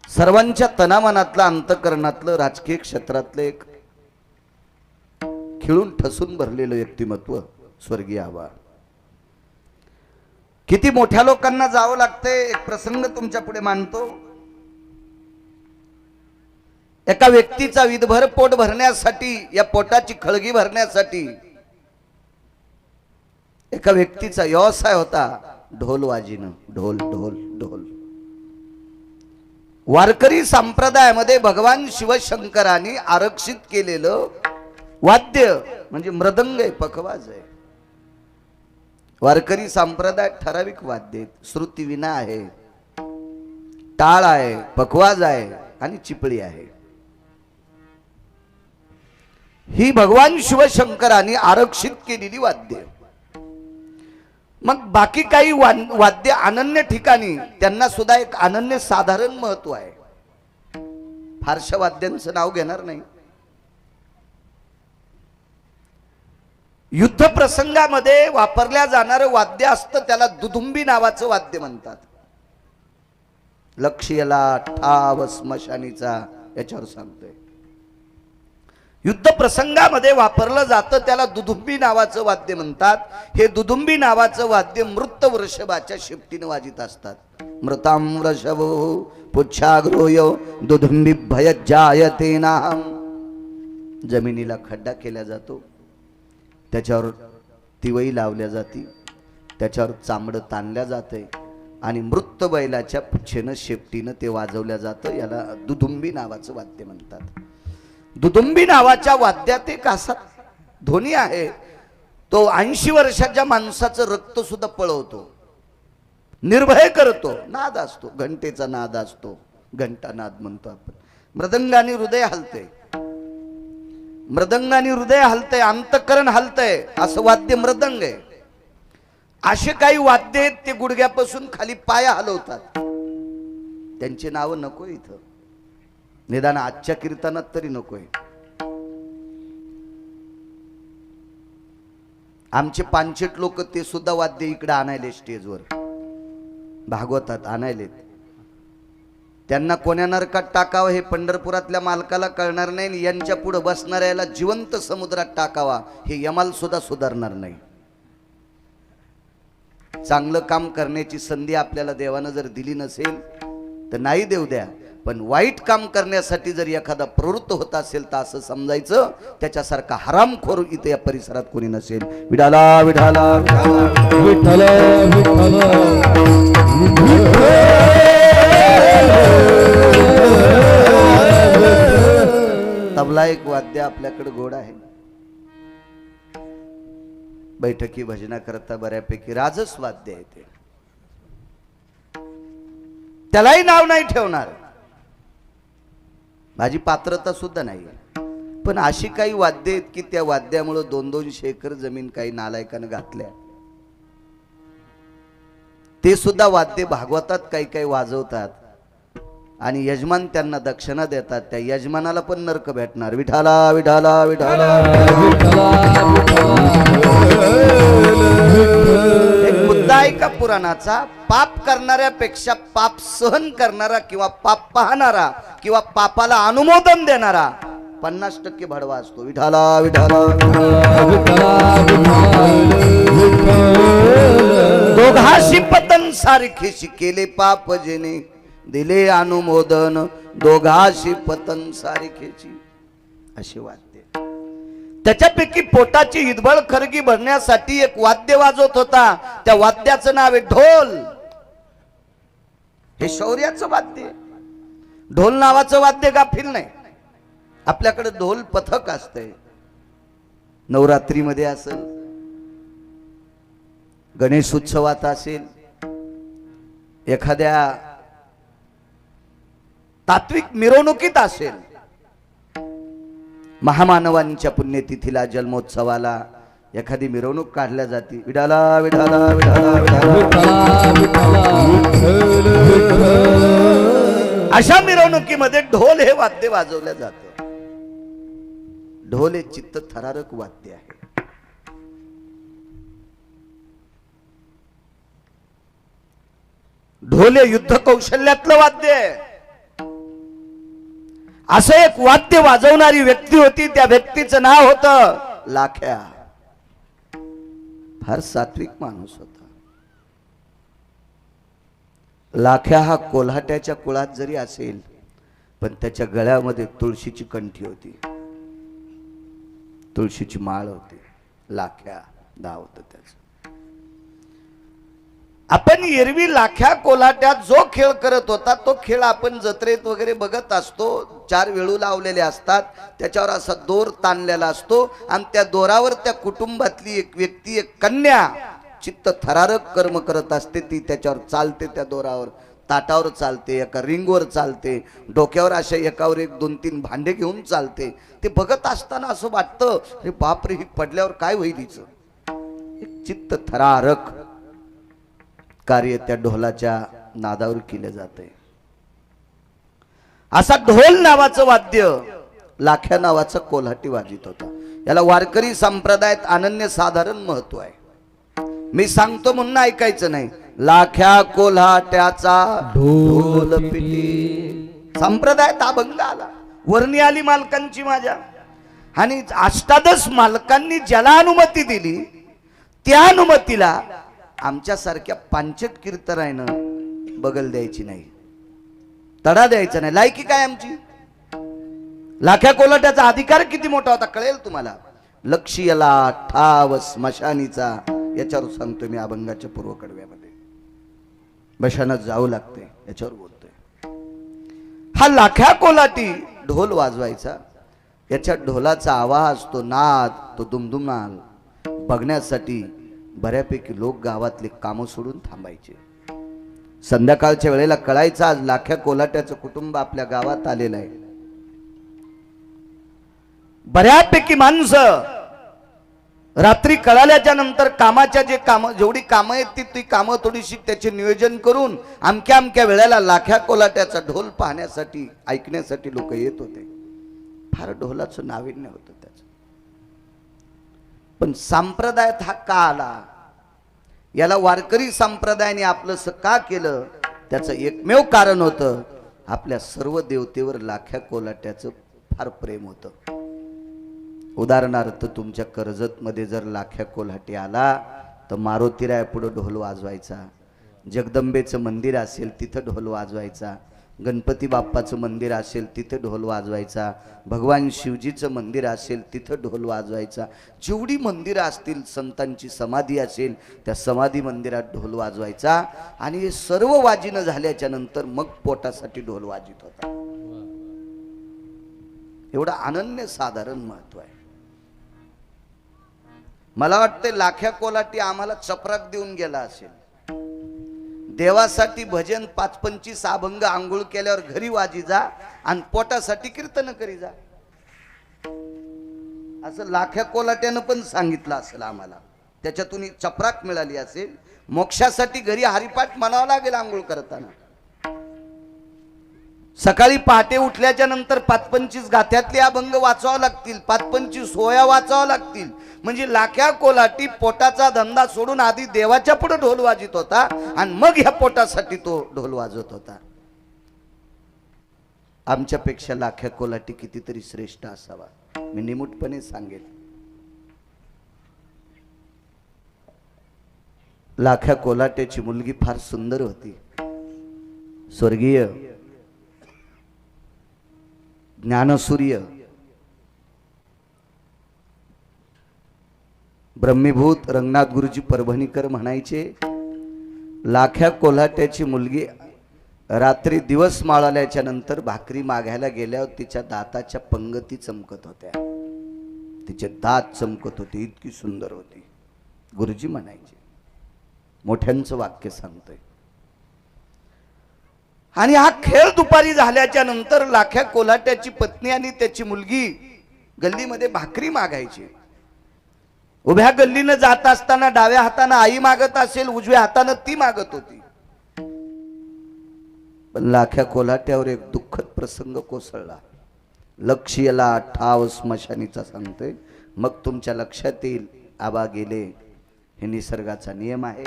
सर्वांच्या तनामनातलं अंतःकरणातलं राजकीय क्षेत्रातलं एक खिळून ठसून भरलेलं व्यक्तिमत्व स्वर्गीय आबा. किती मोठ्या लोकांना जावं लागतंय. एक प्रसंग तुमच्या पुढे मांडतो. एका व्यक्तीचा विधभर पोट भरण्यासाठी, या पोटाची खळगी भरण्यासाठी एका व्यक्तीचा व्यवसाय होता ढोल वाजिनं. ढोल ढोल ढोल. वारकरी संप्रदायामध्ये भगवान शिवशंकरांनी आरक्षित केलेलं वाद्य म्हणजे मृदंग आहे, पखवाज आहे. वारकरी संप्रदायात ठराविक वाद्य आहेत. श्रुतिवीणा आहे, टाळ आहे, पखवाज आहे आणि चिपळी आहे. ही भगवान शिवशंकरांनी आरक्षित केलेली वाद्य. मग बाकी काही वाद्य अनन्य ठिकाणी त्यांना सुद्धा एक अनन्य साधारण महत्व आहे. फारशा वाद्यांचं नाव घेणार नाही. युद्ध प्रसंगामध्ये वापरल्या जाणारं वाद्य असतं त्याला दुदुंबी नावाचं वाद्य म्हणतात. लक्ष्यला ठाव स्मशानीचा याच्यावर सांगतोय. युद्ध प्रसंगामध्ये वापरलं जातं त्याला दुदुंबी नावाचं वाद्य म्हणतात. हे दुदुंबी नावाचं वाद्य मृत वृषभाच्या शेपटीने वाजित असतात. मृताम वृषभो पुच्छाग्रोय दुदुंबी भयजायते नाम. जमिनीला खड्डा केला जातो, त्याच्यावर तिवई लावल्या जाती, त्याच्यावर चांबडं ताणल्या जाते आणि मृत बैलाच्या पुच्छेनं शेपटीनं ते वाजवल्या जातं. याला दुदुंबी नावाचं वाद्य म्हणतात. दुदुंबी नावाच्या वाद्यात एक असा ध्वनी आहे, तो 80 वर्षाच्या माणसाचं रक्त सुद्धा पळवतो, निर्भय करतो. नाद असतो, घंटेचा नाद असतो, घंटा नाद म्हणतो आपण. मृदंगाने हृदय हलते, मृदंगाने हृदय हलतंय, अंतःकरण हलतंय, असं वाद्य मृदंग आहे. असे काही वाद्य आहेत ते गुडघ्यापासून खाली पाया हलवतात. त्यांची नावं नको इथं, निदान आजच्या कीर्तनात तरी नकोय. आमचे पानशेट लोक ते सुद्धा वाद्य इकडे आणायले, स्टेजवर भागवतात आणायलेत. त्यांना कोण्या नरकात टाकावं हे पंढरपुरातल्या मालकाला कळणार नाही. यांच्या पुढे बसणाऱ्याला जिवंत समुद्रात टाकावा हे यमाल सुद्धा सुधारणार नाही. चांगलं काम करण्याची संधी आपल्याला देवानं जर दिली नसेल तर नाही देऊ द्या, पण वाईट काम करण्यासाठी जर एखादा प्रवृत्त होत असेल तर असं समजायचं त्याच्यासारखा हरामखोर इथे या परिसरात कोणी नसेल. विठाला विठाला विठ्ठल विठ्ठल तबला एक वाद्य आपल्याकडे गोड आहे. बैठकी भजना करता बऱ्यापैकी राजस वाद्य आहे ते, त्यालाही नाव नाही ठेवणार, माझी पात्रता सुद्धा नाही. पण अशी काही वाद्य आहेत की त्या वाद्यामुळे 2-2 एकर जमीन काही नालायकानं घातल्या. ते सुद्धा वाद्य भागवतात, काही काही वाजवतात आणि यजमान त्यांना दक्षिणा देतात. त्या यजमानाला पण नरक भेटणार. विठाला विठाला विठाला. एक मुद्दा आहे का पुराणाचा, पाप करणाऱ्यापेक्षा पाप सहन करणारा किंवा पाप पाहणारा किंवा पापाला अनुमोदन देणारा 50% भडवा असतो. विठाला विठाला. दोघाशी पतन सारखेशी केले पाप जेने दिले अनुमोदन, दोघाशी पतन सारखेची, अशी वाद्य. त्याच्यापैकी पोटाची हिदबळ खरगी भरण्यासाठी एक वाद्य वाजवत होता. त्या वाद्याचं नाव आहे ढोल. हे शौर्याचं वाद्य. ढोल नावाचं वाद्य गाफील नाही. आपल्याकडे ढोल पथक असते, नवरात्रीमध्ये असेल, गणेश उत्सवात असेल, एखाद्या तात्विक मिरवणुकीत असेल, महामानवांच्या पुण्यतिथीला जन्मोत्सवाला एखादी मिरवणूक काढल्या जाते. विडाला विडाला विडाला अशा मिरवणुकीमध्ये ढोल हे वाद्य वाजवलं जातं. ढोल हे चित्त थरारक वाद्य आहे. ढोल हे युद्ध कौशल्यातलं वाद्य आहे. असं एक वाद्य वाजवणारी व्यक्ती होती. त्या व्यक्तीचं नाव होतं लाख्या. फार सात्विक माणूस होता. लाख्या हा कोल्हाट्याच्या कुळात जरी असेल पण त्याच्या गळ्यामध्ये तुळशीची कंठी होती, तुळशीची माळ होती. लाख्या नाव होतं त्याचं. आपण एरवी लाख्या कोल्हाट्यात जो खेळ करत होता तो खेळ आपण जत्रेत वगैरे बघत असतो. 4 वेळू लावलेले असतात, त्याच्यावर असा दोर ताणलेला असतो आणि त्या दोरावर त्या कुटुंबातली एक व्यक्ती, एक कन्या चित्त थरारक कर्म करत असते. ती त्याच्यावर चालते, त्या दोरावर, ताटावर चालते, एका रिंगवर चालते, डोक्यावर अशा एकावर एक 2-3 भांडे घेऊन चालते. ते बघत असताना असं वाटतं, अरे बापरे, ही पडल्यावर काय होईल हिचं. एक चित्त थरारक कार्य त्या ढोलाच्या नादावर केले जाते. असा ढोल नावाचं वाद्य लाख्या नावाचा कोल्हाटी वाजित होता. याला वारकरी संप्रदायात अनन्यसाधारण महत्व आहे. मी सांगतो म्हणून ऐकायचं नाही. लाख्या कोल्हाट्याचा ढोल पिटी. संप्रदायात अभंग आला, वर्णी आली मालकांची माझ्या, आणि अष्टादश मालकांनी ज्याला अनुमती दिली त्या अनुमतीला आमच्या सारख्या पांचट कीर्तनानं बगल द्यायची नाही, तडा द्यायचा नाही. लायकी काय आमची. लाख्या कोल्हाट्याचा अधिकार किती मोठा होता कळेल तुम्हाला. लक्षीयला ठाव स्मशानीचा, याच्यावर सांगतो मी अभंगाच्या पूर्वकडव्यामध्ये. बशानं जाऊ लागते याच्यावर बोलतोय. हा लाख्या कोलाटी ढोल वाजवायचा, याच्या ढोलाचा आवाज, तो नाद, तो दुमदुमाल बघण्यासाठी बऱ्यापैकी लोक गावातले कामं सोडून थांबायचे. संध्याकाळच्या वेळेला कळायचं आज लाख्या कोलाट्याचं कुटुंब आपल्या गावात आलेलं आहे. बऱ्यापैकी माणसं रात्री कळाल्याच्या नंतर कामाच्या जेवढी कामं आहेत ती कामं थोडीशी त्याचे नियोजन करून अमक्या अमक्या वेळेला लाख्या कोलाट्याचा ढोल पाहण्यासाठी ऐकण्यासाठी लोक येत होते. फार ढोलाचं नाविन्य होतं त्याचं. पण संप्रदायात हा का आला, याला वारकरी संप्रदायाने आपलंसं का केलं, त्याचं एकमेव कारण होतं आपल्या सर्व देवतेवर लाख्या कोलाट्याचं फार प्रेम होतं. उदाहरणार्थ तुमच्या कर्जतमध्ये जर लाख्या कोल्हाटी आला तर मारुतीराया पुढे ढोल वाजवायचा, जगदंबेचं मंदिर असेल तिथं ढोल वाजवायचा, गणपती बाप्पाचं मंदिर असेल तिथं ढोल वाजवायचा, भगवान शिवजीचं मंदिर असेल तिथं ढोल वाजवायचा, जेवढी मंदिरं असतील, संतांची समाधी असेल त्या समाधी मंदिरात ढोल वाजवायचा. आणि हे सर्व वाजिनं झाल्याच्या नंतर मग पोटासाठी ढोल वाजित होता. एवढं अनन्य साधारण महत्व आहे. मला वाटतं लाख्या कोलाटी आम्हाला चपराक देऊन गेला असेल. देवासाठी भजन 5-25 अभंग आंघोळ केल्यावर घरी वाजी जा आणि पोटासाठी कीर्तन करी जा, असं लाख्या कोलाट्यानं पण सांगितलं असेल आम्हाला. त्याच्यातून चपराक मिळाली असेल. मोक्षासाठी घरी हरिपाठ म्हणावं लागेल आंघोळ करताना. सकाळी पहाटे उठल्याच्या नंतर 5-25 गाथ्यातले अभंग वाचावं लागतील, 5-25 होया वाचावं लागतील. म्हणजे लाख्या कोलाटी पोटाचा धंदा सोडून आधी देवाच्या पुढे ढोल वाजित होता आणि मग ह्या पोटासाठी तो ढोल वाजवत होता. आमच्यापेक्षा लाख्या कोलाटी कितीतरी श्रेष्ठ असावा, मी निमूटपणे सांगेन. लाख्या कोलाट्याची मुलगी फार सुंदर होती. स्वर्गीय ज्ञानसूर्य ब्रह्मीभूत रंगनाथ गुरुजी परभणीकर म्हणायचे, लाख्या कोल्हाट्याची मुलगी रात्री दिवस माळाल्याच्या नंतर भाकरी मागायला गेल्यावर तिच्या दाताच्या पंगती चमकत होत्या, तिचे दात चमकत होते, इतकी सुंदर होती. गुरुजी म्हणायचे. मोठ्यांचं वाक्य सांगतोय. आणि हा खेळ दुपारी झाल्याच्या नंतर लाख्या कोल्हाट्याची पत्नी आणि त्याची मुलगी गल्लीमध्ये भाकरी मागायची. उभ्या गल्लीनं जात असताना डाव्या हाताने आई मागत असेल, उजव्या हाताने ती मागत होती. पण लाख्या कोल्हाट्यावर एक दुःखद प्रसंग कोसळला. लक्ष याला ठाव स्मशानीचा सांगतोय, मग तुमच्या लक्षात येईल आबा गेले, हे निसर्गाचा नियम आहे.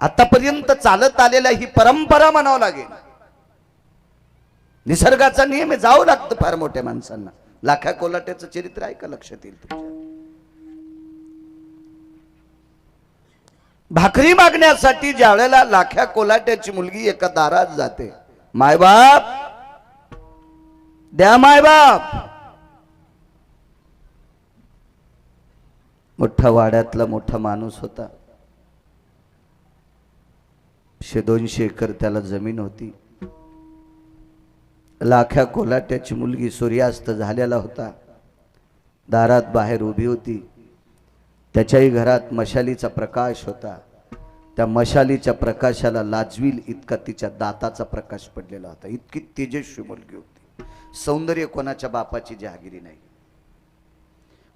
आतापर्यंत चालत आलेला ही परंपरा म्हणावं लागेल. निसर्गाचा नियम आहे, जावं लागतं फार मोठ्या माणसांना. लाख्या कोल्हाट्याचं चरित्र आहे का लक्षात येईल तुमच्या. भाकरी मागण्यासाठी ज्या वेळेला लाख्या कोल्हाट्याची मुलगी एका दारात जाते, मायबाप द्या, मायबाप. मोठा वाड्यातला मोठा माणूस होता. 100-200 एकर त्याला जमीन होती. लाख्या कोल्हाट्याची मुलगी सूर्यास्त झालेला होता, दारात बाहेर उभी होती. त्याच्याही घरात मशालीचा प्रकाश होता. त्या मशालीच्या प्रकाशाला लाजवील इतका तिच्या दाताचा प्रकाश पडलेला होता. इतकी तेजस्वी मुलगी होती. सौंदर्य कोणाच्या बापाची जहागिरी नाही.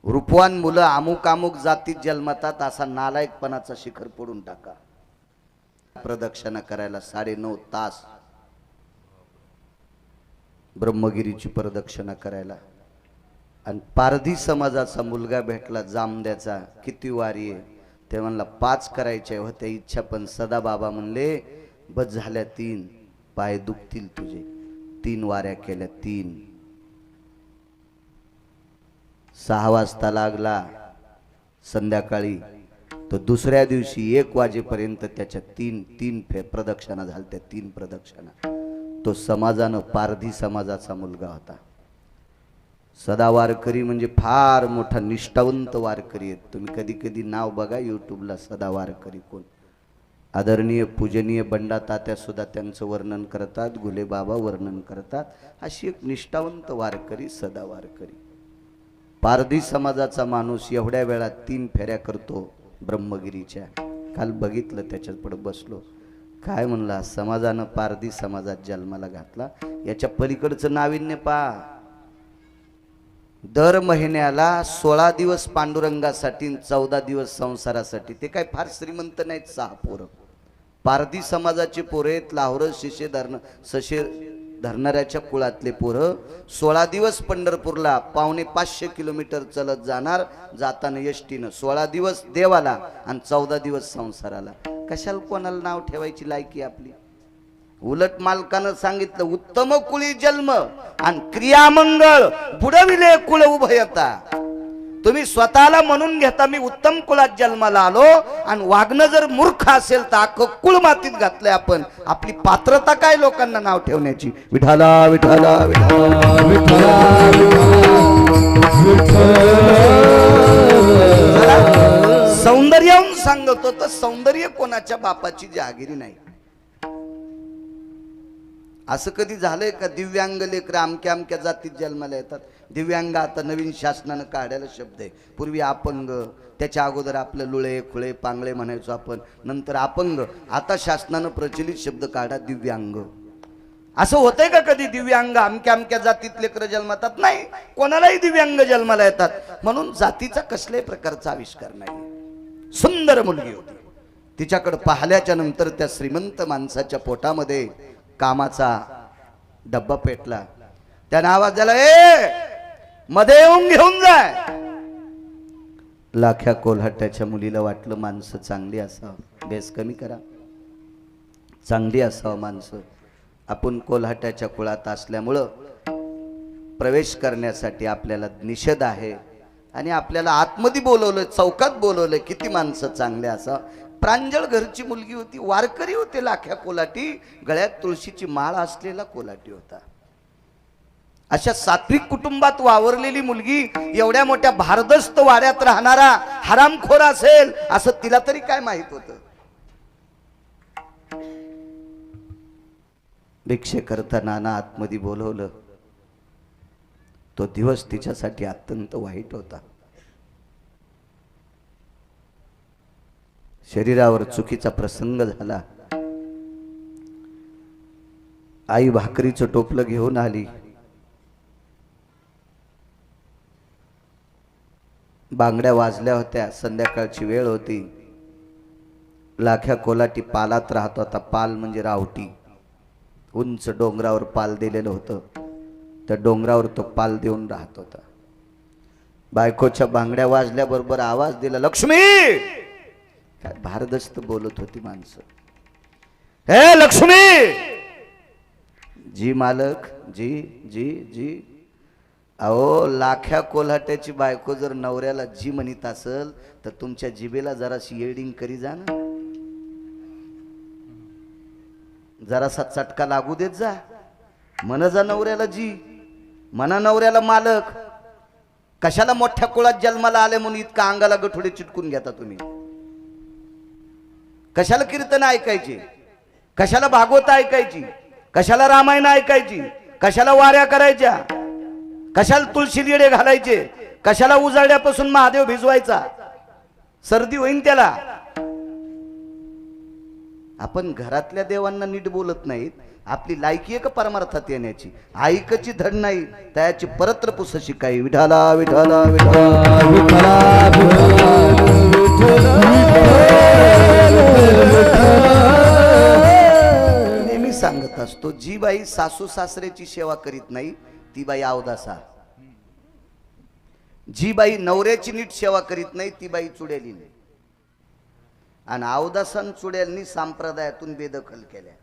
रूपवान मुलं अमुक अमुक जातीत जन्मतात असा नालायकपणाचा शिखर पडून टाका. प्रदक्षिणा करायला 9.5 तास, ब्रह्मगिरीची प्रदक्षिणा करायला. आणि पारधी समाजाचा मुलगा भेटला जामद्याचा, किती वारी आहे ते म्हणला 5 करायच्या होत्या इच्छा, पण सदा बाबा म्हणले बस झाल्या 3, पाय दुखतील तुझे. 3 वाऱ्या केल्या, 3. 6 वाजता लागला संध्याकाळी, तो दुसऱ्या दिवशी 1 वाजेपर्यंत त्याच्या 3 प्रदक्षिणा झाल्या. 3 प्रदक्षिणा. तो समाजानं पारधी समाजाचा मुलगा होता. सदा वारकरी म्हणजे फार मोठा निष्ठावंत वारकरी आहेत. तुम्ही कधी कधी नाव बघा यूट्यूबला, सदा वारकरी कोण. आदरणीय पूजनीय बंडा तात्या सुद्धा त्यांचं वर्णन करतात, गुले बाबा वर्णन करतात. अशी एक निष्ठावंत वारकरी सदा वारकरी. पारधी समाजाचा माणूस एवढ्या वेळात 3 फेऱ्या करतो ब्रह्मगिरीच्या. काल बघितलं, त्याच्यात पुढे बसलो. काय म्हणला, समाजानं पारधी समाजात जन्माला घातला, याच्या पलीकडचं नाविन्य पहा. दर महिन्याला 16 दिवस पांडुरंगासाठी, 14 दिवस संसारासाठी. ते काय फार श्रीमंत नाहीत, 6 पोरं. पारधी समाजाचे पोरं आहेत, लाहोर सशे धरणाऱ्याच्या कुळातले पोरं. 16 दिवस पंढरपूरला 550 किलोमीटर चलत जाणार, जाताना एसटीनं. 16 दिवस देवाला आणि 14 दिवस संसाराला. कशाला कोणाला नाव ठेवायची लायकी आपली. उलट मालकानं सांगितलं, उत्तम कुळी जन्म आणि क्रियामंगळ बुडविले कुळ उभयता. तुम्ही स्वतःला म्हणून घेता मी उत्तम कुळात जन्माला आलो, आणि वागणं जर मूर्ख असेल तर अख्खं कुळ मातीत घातलंय आपण. आपली पात्रता काय लोकांना नाव ठेवण्याची. विठाला विठाला विठाला सौंदर्याहून सांगतो तर सौंदर्य कोणाच्या बापाची जहागिरी नाही. असं कधी झालंय का दिव्यांग लेकर अमक्या अमक्या जातीत जन्माला येतात. दिव्यांग आता नवीन शासनानं काढायला शब्द आहे. पूर्वी अपंग, त्याच्या अगोदर आपलं लुळे खुळे पांगळे म्हणायचो आपण, नंतर अपंग. आता शासनानं प्रचलित शब्द काढा दिव्यांग. असं होतंय का कधी दिव्यांग अमक्या अमक्या जातीत लेकर जन्मातात? नाही, कोणालाही दिव्यांग जन्माला येतात. म्हणून जातीचा कसल्याही प्रकारचा आविष्कार नाही. सुंदर मुलगी होती. तिच्याकडे पाहिल्याच्या नंतर त्या श्रीमंत माणसाच्या पोटामध्ये कामाचा डब्बा पेटला. त्याने आवाज दिला, ए मध्ये येऊन घेऊन जाय. लाख्या कोल्हाट्याच्या मुलीला वाटलं माणसं चांगली असावं, बेस कमी करा, चांगली असावं माणसं. आपण कोल्हाट्याच्या कुळात असल्यामुळं प्रवेश करण्यासाठी आपल्याला निषेध आहे, आणि आपल्याला आतमध्ये बोलवलं, चौकात बोलवलं. किती माणसं चांगले असावं. प्रांजळ घरची मुलगी होती, वारकरी होते लाख्या कोल्हाटी. गळ्यात तुळशीची माळ असलेला कोल्हाटी होता. अशा सात्विक कुटुंबात वावरलेली मुलगी एवढ्या मोठ्या भारदस्त वाड्यात राहणारा हरामखोर असेल असं तिला तरी काय माहित होतं. भिक्षे करता नाना आतमध्ये बोलवलं. तो दिवस तिच्यासाठी अत्यंत वाईट होता. शरीरावर चुकीचा प्रसंग झाला. आई भाकरीचं टोपलं घेऊन आली. बांगड्या वाजल्या होत्या, संध्याकाळची वेळ होती. लाख्या कोल्हाटी पालात राहत होता. पाल म्हणजे रावटी. उंच डोंगरावर पाल दिलेलं होतं. त्या डोंगरावर तो पाल देऊन राहत होता. बायकोच्या बांगड्या वाजल्याबरोबर आवाज दिला, लक्ष्मी. काय भारदस्त बोलत होती माणसं. हे लक्ष्मी. जी मालक, जी जी जी. अहो लाख्या कोल्हाट्याची बायको जर नवऱ्याला जी म्हणत असेल तर तुमच्या जिभेला जराशी येडिंग करी जा ना. जरासा चटका लागू देत जा. म्हणा जा नवऱ्याला जी, म्हणा नवऱ्याला मालक. कशाला मोठ्या कुळात जन्माला आले म्हणून इतका अंगाला गठुडे चिटकून घेता तुम्ही? कशाला कीर्तन ऐकायची? कशाला भागवत ऐकायची? कशाला रामायण ऐकायची? कशाला वाऱ्या करायच्या? कशाला तुळशी लिडे घालायचे? कशाला उजाड्यापासून महादेव भिजवायचा? सर्दी होईन त्याला. आपण घरातल्या देवांना नीट बोलत नाहीत. आपली लायकी आहे का परमार्थात येण्याची? ऐकची धड नाही त्याची परत्र पुस शिकाई. विठाला विठाला नेहमी सांगत असतो, जी बाई सासू सासऱ्याची सेवा करीत नाही ती बाई अवदासा. जी बाई नवऱ्याची नीट सेवा करीत नाही ती बाई चुडेली नाही. आणि अवदासन चुड्यालनी संप्रदायातून बेदखल केल्या.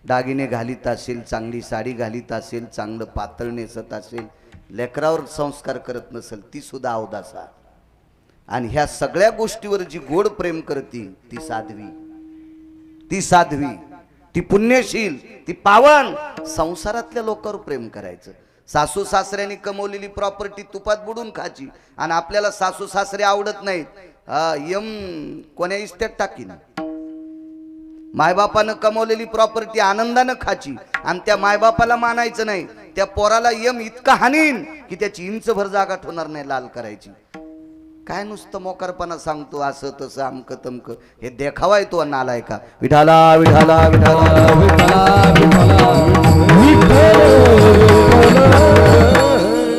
दागिने घालीत असेल, चांगली साडी घालीत असेल, चांगलं पातळ नेसत असेल, लेकरावर संस्कार करत नसेल ती सुद्धा अवदासा. आणि ह्या सगळ्या गोष्टीवर जी गोड प्रेम करती ती साध्वी. ती साध्वी, ती पुण्यशील, ती पावन. संसारातल्या लोकांवर प्रेम करायचं. सासू सासऱ्यांनी कमवलेली प्रॉपर्टी तुपात बुडून खायची आणि आपल्याला सासू सासरे आवडत नाहीत, यम कोण्या इस्टेट टाकीन. मायबापानं कमवलेली प्रॉपर्टी आनंदानं खाची आणि त्या मायबापाला मानायचं नाही, त्या पोराला यम इतका हानीन की त्याची इंचभर जागा ठेवणार नाही लाल करायची. काय नुसतं मोकारपणा सांगतो असं तसं अमक तमक, हे देखावा येतो नालाय का. विठाला विठाला विठाला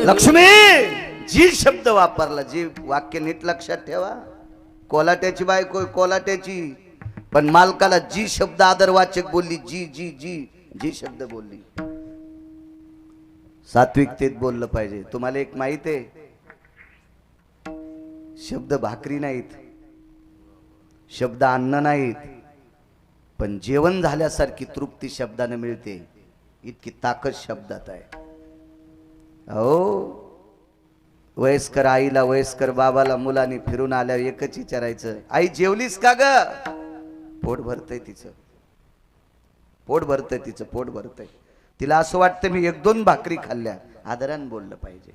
लक्ष्मी जी शब्द वापरला, जी वाक्य नीट लक्षात ठेवा. कोलाट्याची बायको कोलाट्याची, पण मालकाला जी शब्द आदरवाचक बोलली, जी जी जी जी शब्द बोलली, सात्विकतेत बोललं पाहिजे. तुम्हाला एक माहित आहे, शब्द भाकरी नाहीत, शब्द अन्न नाहीत, पण जेवण झाल्यासारखी तृप्ती शब्दाने मिळते, इतकी ताकद शब्दात आहे. हो, वयस्कर आईला वयस्कर बाबाला मुलांनी फिरून आल्यावर एकच विचारायचं, आई जेवलीस का ग? पोट भरतय तिचं, पोट भरतय तिचं, पोट भरतय. तिला असं वाटतं मी एक दोन भाकरी खाल्ल्या. आदराने बोललं पाहिजे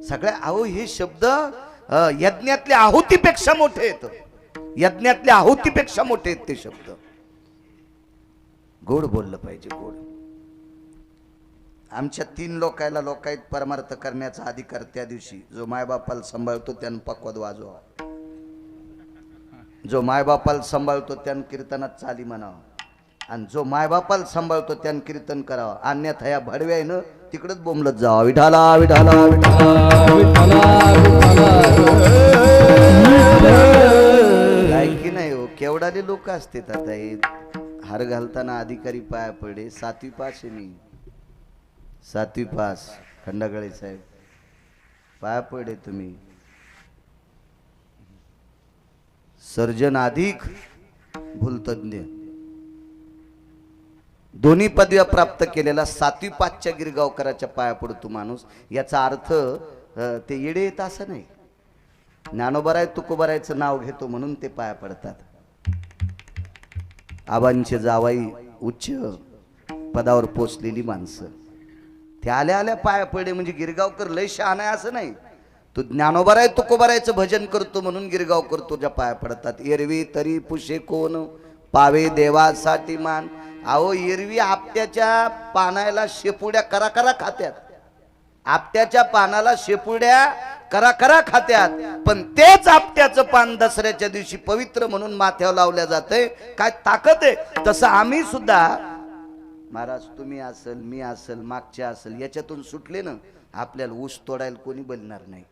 सगळ्या. अहो हे शब्द यज्ञातल्या आहुतीपेक्षा मोठे आहेत, यज्ञातल्या आहुतीपेक्षा मोठे आहेत ते शब्द. गोड बोललं पाहिजे, गोड. आमच्या 3 लोकायत परमार्थ करण्याचा अधिकार त्या दिवशी जो मायबापाला सांभाळतो त्यानं पक्वाद वाजवा, जो मायबापाला सांभाळतो त्यानं कीर्तनात चाली म्हणावं, आणि जो मायबापाला सांभाळतो त्यानं कीर्तन करावं. अन्यथा या भडव्यानं तिकडच बोंबलत जावा. विठाला विठाला लायकी नाही हो. केवढाले लोक असतात आता हे हार घालताना अधिकारी पाया पडे. 7वी पास आहे मी, 7वी पास. खंडागळे साहेब पाया पडे तुम्ही. सर्जन अधिक भूलतज्ञ, दोन्ही पदव्या प्राप्त केलेला 7वी पासच्या गिरगावकराच्या पाया पडतो माणूस. याचा अर्थ ते येडे येत असं नाही. ज्ञानोबराय तुकोबरायचं नाव घेतो म्हणून ते पाया पडतात. आबांचे जावाई उच्च पदावर पोचलेली माणसं ते आल्या आल्या पाया पडे म्हणजे गिरगावकर लय शहाणा आहे असं नाही. तो ज्ञानोबराय तुकोबरायचं भजन करतो म्हणून गिरगावकर तुझ्या पाया पडतात. एरवी तरी पुशे कोण पावे देवासाठी मान. अहो एरवी आपट्याच्या पानाला शेपुड्या करा करा खात्यात, आपट्याच्या पानाला शेपुड्या करा करा खात्यात, पण तेच आपट्याचं पान दसऱ्याच्या दिवशी पवित्र म्हणून माथ्यावर लावल्या जाते. काय ताकद आहे. तसं आम्ही सुद्धा, महाराज तुम्ही असेल मी असेल मागचे असेल, याच्यातून सुटले ना आपल्याला ऊस तोडायला कोणी बोलणार नाही.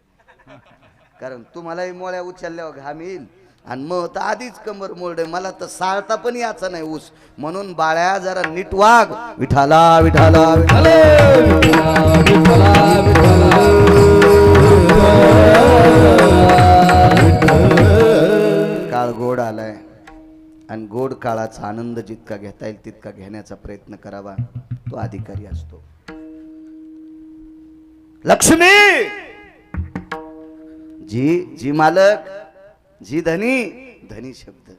कारण तुम्हालाही मोळ्या उचलल्यावर घाम येईल आणि मग तर आधीच कंबर मोरडे, मला तर साळता पण याचा नाही ऊस. म्हणून बाळ्या जरा नीट वाग. विठाला विठाला काळ गोड आलाय आणि गोड काळाचा आनंद जितका घेता येईल तितका घेण्याचा प्रयत्न करावा. तो अधिकारी असतो. लक्ष्मी जी जी मालक, जी धनी. धनी शब्द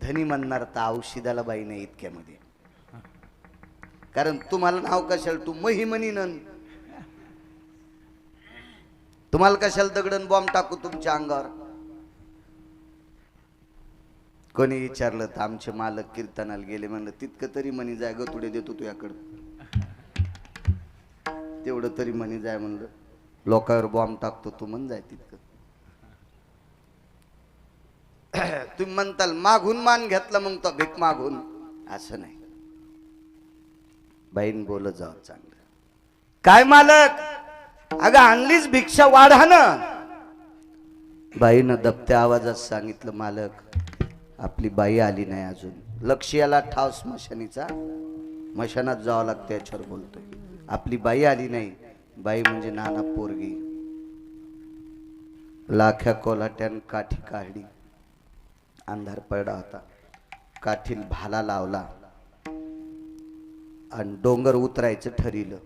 धनी म्हणणार तर औषधाला बाई नाही इतक्यामध्ये. कारण तुम्हाला नाव कशाला, तू महिमनी नन, तुम्हाला कशाला दगडन बॉम्ब टाकू तुमच्या अंगावर. कोणी विचारलं तर आमचे मालक कीर्तनाला गेले म्हणलं तितकं तरी मनी जाय ग, तुडे देतो तुझ्याकडं, तेवढं तरी मनी जाय म्हणलं. लोकांवर बॉम्ब टाकतो तू म्हण जाय तितकं. तुम्ही म्हणताल मागून मान घेतला मग तो भीक मागून, असं नाही. बाईन बोलत जाव चांगलं. काय मालक, अगं आणलीच भिक्षा वाढा ना. बाईनं दबत्या आवाजात सांगितलं मालक आपली बाई आली नाही अजून. लक्ष याला ठाव स्मशानीचा, स्मशानात जावं लागतं याच्यावर बोलतोय. आपली बाई आली नाही. बाई म्हणजे नाना पोरगी. लाख्या कोल्हाट्यान काठी काढली. अंधार पडला होता. काठील भाला लावला आणि डोंगर उतरायचं ठरिलं.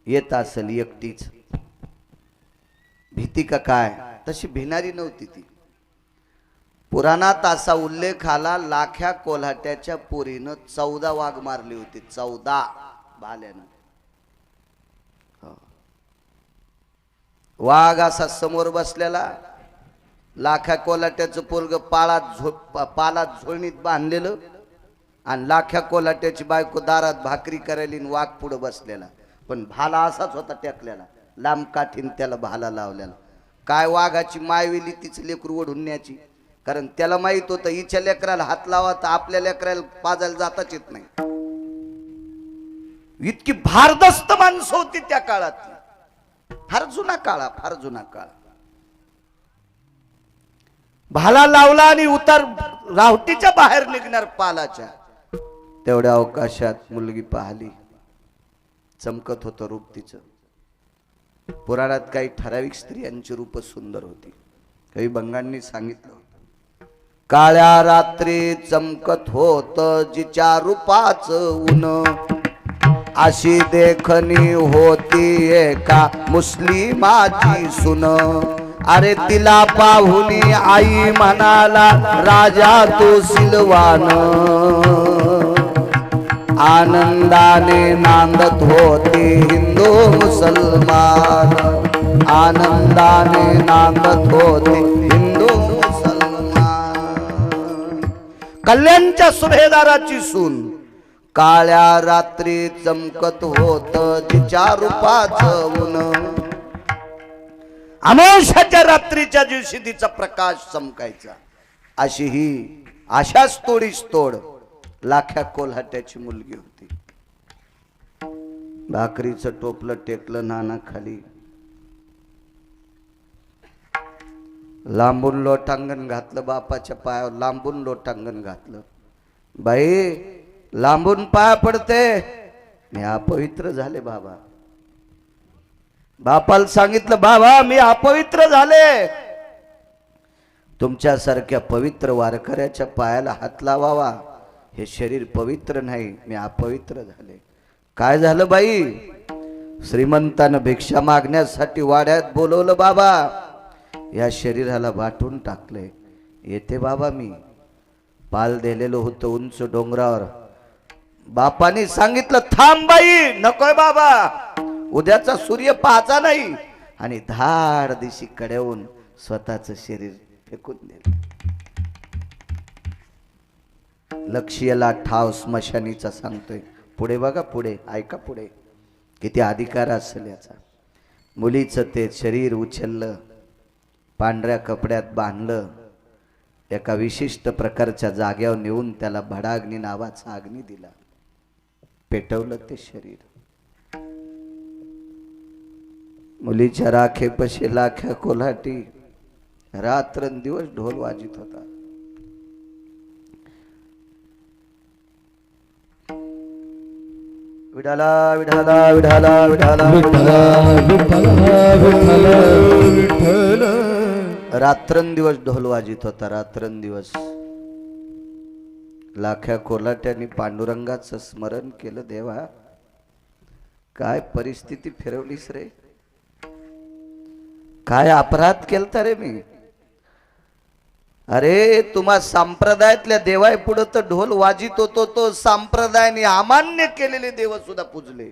येत असेल एकटीच. भीती का काय, तशी भिणारी नव्हती ती. पुराणात असा उल्लेख आला, लाख्या कोल्हाट्याच्या पोरीनं 14 वाघ मारली होती. 14 भाल्यानं. वाघ असा समोर बसलेला, लाख्या कोलाट्याचं पोरग पालात झोळणीत बांधलेलं, आणि लाख्या कोलाट्याची बायको दारात भाकरी करायली आणि वाघ पुढे बसलेला. पण भाला असाच होता टेकलेला, लांब काठीन त्याला भाला लावलेला. काय वाघाची मायवेली तिचं लेकरू ओढून न्यायची, कारण त्याला माहित होतं हिच्या लेकराला हात लावा तर आपल्या लेकराला पाजायला जाताच येत नाही. इतकी भारदस्त माणसं होती त्या काळात. फार जुना काळ, फार जुना काळ. भाला लावला आणि उतार रावटीच्या बाहेर निघणार पालाच्या. तेवढ्या अवकाशात मुलगी पाहिली, चमकत होतं रूप तिचं. पुराणात काही ठराविक स्त्रियांची रूप सुंदर होती. काही बंगांनी सांगितलं, काळ्या रात्री चमकत होत जिच्या रूपाचं ऊन, अशी देखणी होती एका मुस्लिमाची सुन. अरे तिला पाहुनी आई म्हणाला राजा तो सिलवान, आनंदाने नांदत होते हिंदू मुसलमान, आनंदाने नांदत होते हिंदू मुसलमान. कल्याणच्या सुभेदाराची सून काळ्या रात्री चमकत होत तिच्या रूपाचं ऊन, अमावस्याच्या रात्रीच्या दिवशी तिचा प्रकाश चमकायचा. अशी ही अशाच तोडीस तोड लाख्या कोल्हाट्याची मुलगी होती. भाकरीचं टोपलं टेकलं नाना खाली, लांबून लोटांगण घातलं बापाच्या पायावर, लांबून लोटांगण घातलं. बाई लांबून पाया पडते, मी अपवित्र झाले बाबा. बापाला सांगितलं, बाबा मी अपवित्र झाले. तुमच्यासारख्या पवित्र वारकऱ्याच्या पायाला हात लावावा, हे शरीर पवित्र नाही, मी अपवित्र झाले. काय झालं बाई? श्रीमंतानं भिक्षा मागण्यासाठी वाड्यात बोलवलं बाबा, या शरीराला वाटून टाकले. येते बाबा मी. पाल दिलेलं होतं उंच डोंगरावर. बापाने सांगितलं, थांब बाई, नकोय बाबा, उद्याचा सूर्य पाहायचा नाही. आणि धाड दिशी कड्यावून स्वतःच शरीर फेकून दिलं. लक्ष्यला ठाव स्मशानीचा सांगतोय. पुढे बघा, पुढे ऐका, पुढे किती अधिकार असेल याचा. मुलीचं ते शरीर उचललं, पांढऱ्या कपड्यात बांधलं, एका विशिष्ट प्रकारच्या जाग्यावर नेऊन त्याला भडाग्नी नावाचा अग्नी दिला, पेटवलं ते शरीर. मुलीच्या राखेपाशी लाख्या कोल्हाटी रात्रंदिवस ढोल वाजित होता. विठाला विठाला विठाला विठाला विठाला. रात्रंदिवस ढोल वाजित होता, रात्रंदिवस. लाख्या कोल्हाट्याने पांडुरंगाचं स्मरण केलं. देवा काय परिस्थिती फिरवलीस रे, काय अपराध केलता रे मी. अरे तुम्हा संप्रदायातल्या देवाय पुढे तर ढोल वाजित होतो, तो संप्रदायाने अमान्य केलेले देव सुद्धा पूजले,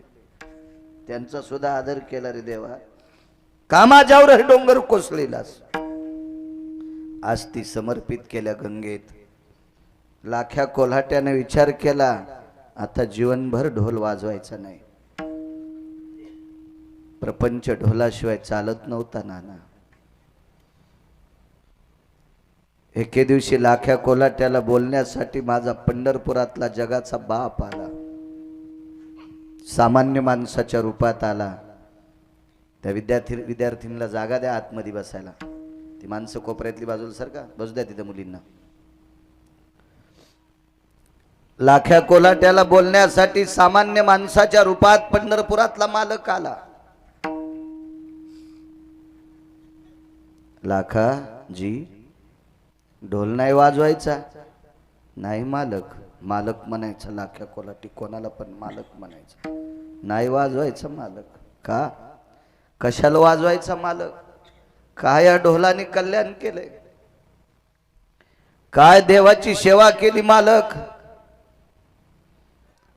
त्यांचा सुद्धा आदर केला रे देवा. कामाजावर हे डोंगर कोसळीलास. आज ती समर्पित केल्या गंगेत. लाख्या कोल्हाट्याने विचार केला, आता जीवनभर ढोल वाजवायचा नाही. प्रपंच ढोलाशिवाय चालत नव्हता नाना. एके दिवशी लाख्या कोल्हाट्याला बोलण्यासाठी माझा पंढरपुरातला जगाचा बाप आला, सामान्य माणसाच्या रूपात आला. त्या विद्यार्थींना जागा द्या आतमध्ये बसायला. ती माणसं कोपऱ्यातली बाजूला सरका, बसू द्या तिथे मुलींना. लाख्या कोल्हाट्याला बोलण्यासाठी सामान्य माणसाच्या रूपात पंढरपुरातला मालक आला. लाखा जी, ढोल नाही वाजवायचा. नाही मालक. मालक म्हणायचा लाख्या कोल्हाटी, कोणाला पण मालक म्हणायचा. नाही वाजवायचा मालक. का? कशाला वाजवायचा मालक? काय या ढोलाने कल्याण केलंय, काय देवाची सेवा केली मालक.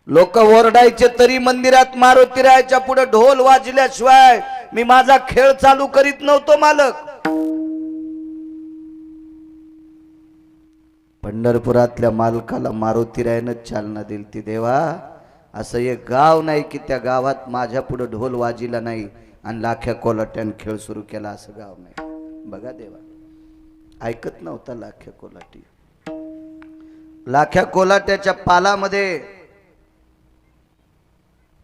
लोक ओरडायचे तरी मंदिरात मारुतीरायाच्या पुढे ढोल वाजल्याशिवाय मी माझा खेळ चालू करीत नव्हतो मालक. पंढरपुरातल्या मालकाला मारुतीरायानं चालना दिली ती. देवा, असं एक गाव नाही की त्या गावात माझ्या पुढे ढोल वाजिला नाही आणि लाख्या कोलाट्यान खेळ सुरू केला, असं गाव नाही. बघा देवा, ऐकत नव्हता लाख्या कोलाटी. लाख्या कोलाट्याच्या पालामध्ये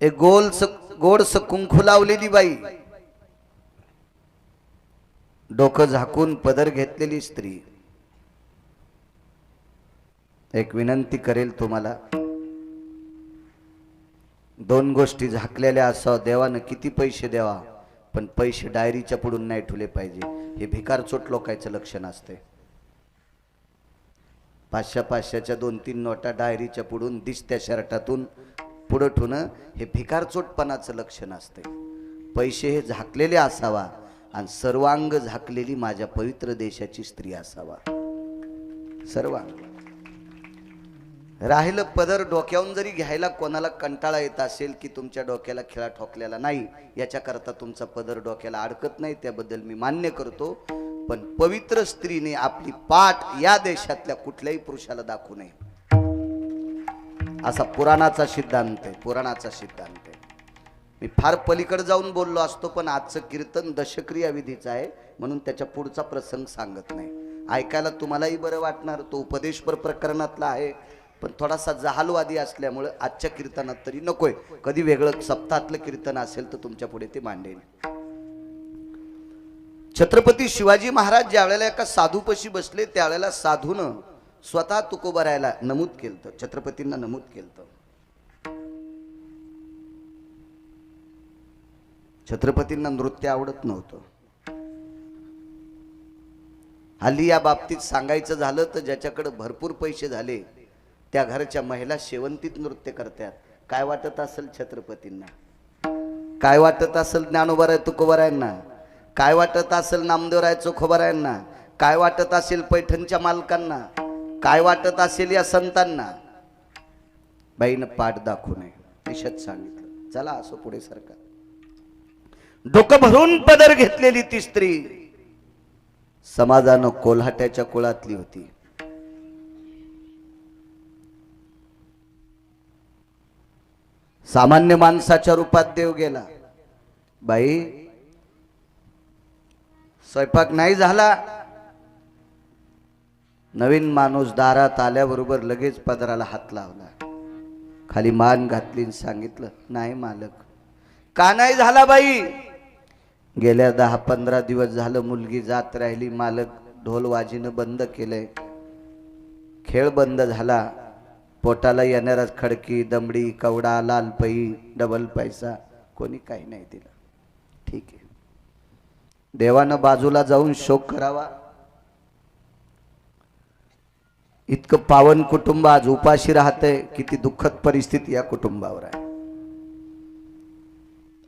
एक गोडस कुंकू लावलेली बाई, डोकं झाकून पदर घेतलेली स्त्री. एक विनंती करेल तुम्हाला, दोन गोष्टी झाकलेल्या असावं. देवानं किती पैसे द्यावा, पण पैसे डायरीच्या पुढून नाही ठेवले पाहिजे. हे भिकारचोट लोकांचं लक्षण असते. 500-500च्या 2-3 नोटा डायरीच्या पुढून दिसत्या शर्टातून पुढं ठेवणं हे भिकारचोटपणाचं लक्षण असते. पैसे हे झाकलेले असावा आणि सर्वांग झाकलेली माझ्या पवित्र देशाची स्त्री असावा. सर्वांग राहिलं पदर डोक्यावरून जरी घ्यायला कोणाला कंटाळा येत असेल की तुमच्या डोक्याला खिळा ठोकलेला नाही, याच्याकरता तुमचा पदर डोक्याला अडकत नाही, त्याबद्दल मी मान्य करतो. पण पवित्र स्त्रीने आपली पाठ या देशातल्या कुठल्याही पुरुषाला दाखवू नये, असा पुराणाचा सिद्धांत आहे. पुराणाचा सिद्धांत आहे. मी फार पलीकडे जाऊन बोललो असतो, पण आजचं कीर्तन दशक्रिया विधीचं आहे म्हणून त्याच्या पुढचा प्रसंग सांगत नाही. ऐकायला तुम्हालाही बरं वाटणार, तो उपदेशपर प्रकरणातला आहे, पण थोडासा जहालवादी असल्यामुळे आजच्या कीर्तनात तरी नकोय. कधी वेगळं सप्ताहातलं कीर्तन असेल तर तुमच्या पुढे ते मांडेल. छत्रपती शिवाजी महाराज ज्या वेळेला एका साधूपाशी बसले, त्यावेळेला साधूनं स्वतः तुकोबारायला नमूद केलं, छत्रपतींना नमूद केलं. छत्रपतींना नृत्य आवडत नव्हतं. हल्ली या बाबतीत सांगायचं झालं तर ज्याच्याकडे भरपूर पैसे झाले त्या घराच्या महिला शेवंतीत नृत्य करतात. काय वाटत असेल छत्रपतींना, काय वाटत असेल ज्ञानोबाराय तुकोबारायांना, काय वाटत असेल नामदेवराय चोखोबारायांना, काय वाटत असेल पैठणच्या मालकांना, काय वाटत असेल या संतांना. बाईनं पाठ दाखवू नये निषेध सांगितलं. चला असो पुढे सरकार. डोकं भरून पदर घेतलेली ती स्त्री समाजानं कोल्हाट्याच्या कुळातली होती. सामान्य माणसाच्या रूपात देव गेला. बाई, स्वयंपाक नाही झाला. नवीन माणूस दारात आल्याबरोबर लगेच पदराला हात लावला, खाली मान घातली, सांगितलं नाही मालक. का नाही झाला बाई? गेल्या 10-15 दिवस झालं मुलगी जात राहिली, मालक ढोल वाजीनं बंद केलंय, खेळ बंद झाला. पोटाला येणारा खडकी, दमडी, कवडा, लाल पई, डबल पैसा कोणी काही नाही दिलं. ठीक आहे, देवानं बाजूला जाऊन शोक करावा. इतकं पावन कुटुंब आज उपाशी राहतंय. किती दुःखद परिस्थिती या कुटुंबावर आहे.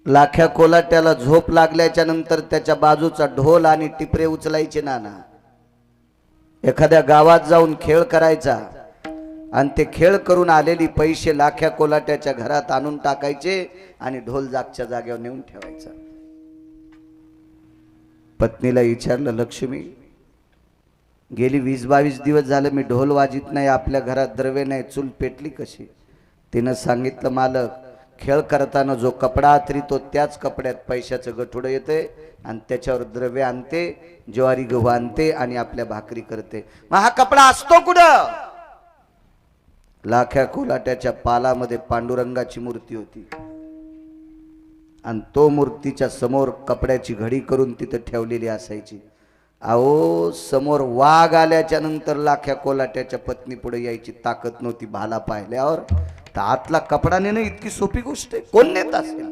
लाख्या कोलाट्याला झोप लागल्याच्या नंतर त्याच्या बाजूचा ढोल आणि टिपरे उचलायचे नाना. एखाद्या गावात जाऊन खेळ करायचा आणि ते खेळ करून आलेली पैसे लाख्या कोलाट्याच्या घरात आणून टाकायचे आणि ढोल जागच्या जागेवर नेऊन ठेवायचा. पत्नीला विचारलं, लक्ष्मी, गेली 20-22 दिवस झालं मी ढोल वाजित नाही, आपल्या घरात द्रव्य नाही, चूल पेटली कशी? तिनं सांगितलं, मालक, खेळ करताना जो कपडा आथरीतो त्याच कपड्यात पैशाचं गठुडं येते आणि त्याच्यावर द्रव्य आणते, ज्वारी गहू आणते आणि आपल्या भाकरी करते. मग हा कपडा असतो कुठं? लाख्या कोलाट्याच्या पालामध्ये पांडुरंगाची मूर्ती होती आणि तो मूर्तीच्या समोर कपड्याची घडी करून तिथे ठेवलेली असायची. अहो, समोर वाघ आल्याच्या नंतर लाख्या कोलाट्याच्या पत्नी पुढे यायची ताकद नव्हती. भाला पाहिल्यावर तर आतला कपडा नेणं इतकी सोपी गोष्ट आहे, कोण नेत असेल?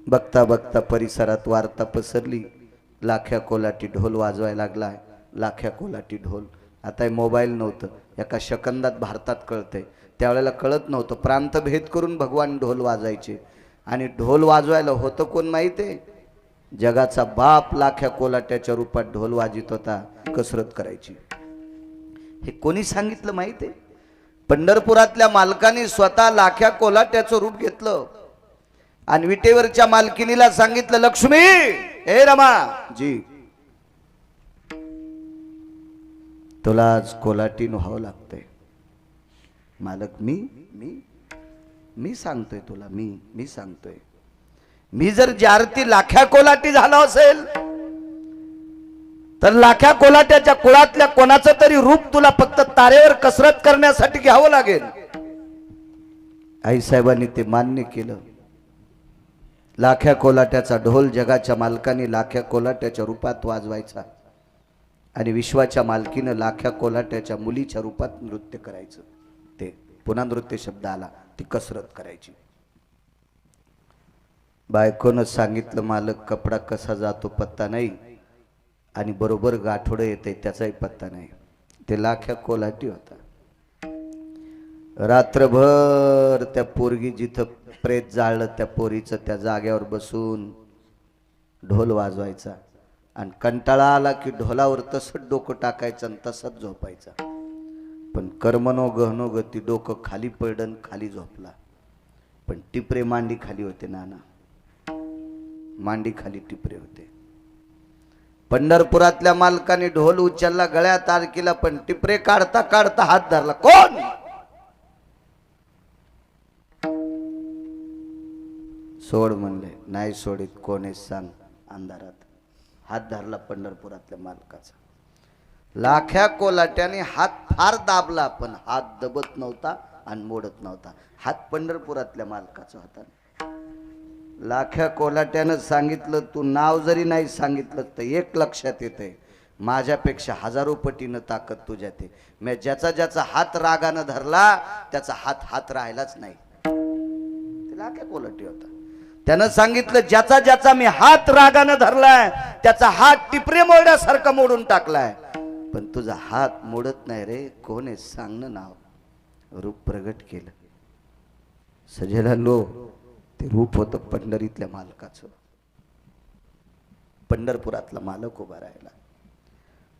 बघता बघता परिसरात वार्ता पसरली, लाख्या कोलाटी ढोल वाजवायला लागलाय. लाख्या कोलाटी ढोल. आता मोबाईल नव्हतं, एका सेकंदात भारतात कळतंय. त्यावेळेला कळत नव्हतं. प्रांतभेद करून भगवान ढोल वाजायचे. आणि ढोल वाजवायला होतं कोण माहितीये? जगाचा बाप लाख्या कोलाट्याच्या रूपात ढोल वाजित होता. कसरत करायची. हे कोणी सांगितलं माहितीये? पंढरपुरातल्या मालकाने स्वतः लाख्या कोलाट्याचं रूप घेतलं. आणि विटेवरच्या मालकिनीला सांगितलं, लक्ष्मी हे रमा जी, तुला आज कोलाटी न्हावं लागतंय. मालक मी मी मी सांगतोय तुला, मी सांगतोय. मी जर जारती लाख्या कोलाटी झाला असेल तर लाख्या कोलाट्याच्या कुळातल्या कोणाचं तरी रूप तुला फक्त तारेवर कसरत करण्यासाठी घ्यावं लागेल. आईसाहेबांनी ते मान्य केलं. लाख्या कोलाट्याचा ढोल जगाच्या मालकाने लाख्या कोलाट्याच्या रूपात वाजवायचा आणि विश्वाच्या मालकीनं लाख्या कोलाट्याच्या मुलीच्या रूपात नृत्य करायचं. ते पुन्हा नृत्य शब्द आला, ती कसरत करायची. बायकोनं सांगितलं, मालक कपडा कसा जातो पत्ता नाही आणि बरोबर गाठोडं येते त्याचाही पत्ता नाही. ते लाख्या कोलाटी होता. रात्रभर त्या पोरगी जिथं प्रेत जाळलं त्या पोरीचं त्या जाग्यावर बसून ढोल वाजवायचा आणि कंटाळा आला की ढोलावर तसंच डोकं टाकायचं आणि तसंच झोपायचा. पण कर्मनो गहनो गती, डोकं खाली पडन खाली झोपला. पण टिपरे मांडी खाली होते नाना, मांडी खाली टिपरे होते. पंढरपुरातल्या मालकाने ढोल उचलला, गळ्यात आरकीला, पण टिपरे काढता काढता हात धरला. कोण? सोड म्हणले. नाही सोडित. कोण आहे सांग? अंधारात हात धरला पंढरपुरातल्या मालकाचा. लाख्या कोलाट्याने हात फार दाबला पण हात दबत नव्हता आणि मोडत नव्हता. हात पंढरपुरातल्या मालकाचा होता. लाख्या कोलाट्यानं सांगितलं, तू नाव जरी नाही सांगितलं तर एक लक्षात येतंय, माझ्यापेक्षा हजारो पटीनं ताकद तुझ्यात आहे. मी ज्याचा ज्याचा हात रागानं धरला त्याचा हात हात राहिलाच नाही. ते लाख्या कोलाटी होता. त्यानं सांगितलं, ज्याचा ज्याचा मी हात रागानं धरलाय त्याचा हात टिपरे मोडण्यासारखा मोडून टाकलाय, पण तुझा हात मोडत नाही रे. कोण आहे सांग ना नाव. रूप प्रगट केलं. सजेला लो ते रूप होतं पंढरीतल्या मालकाचं. पंढरपुरातला मालक उभा राहिला,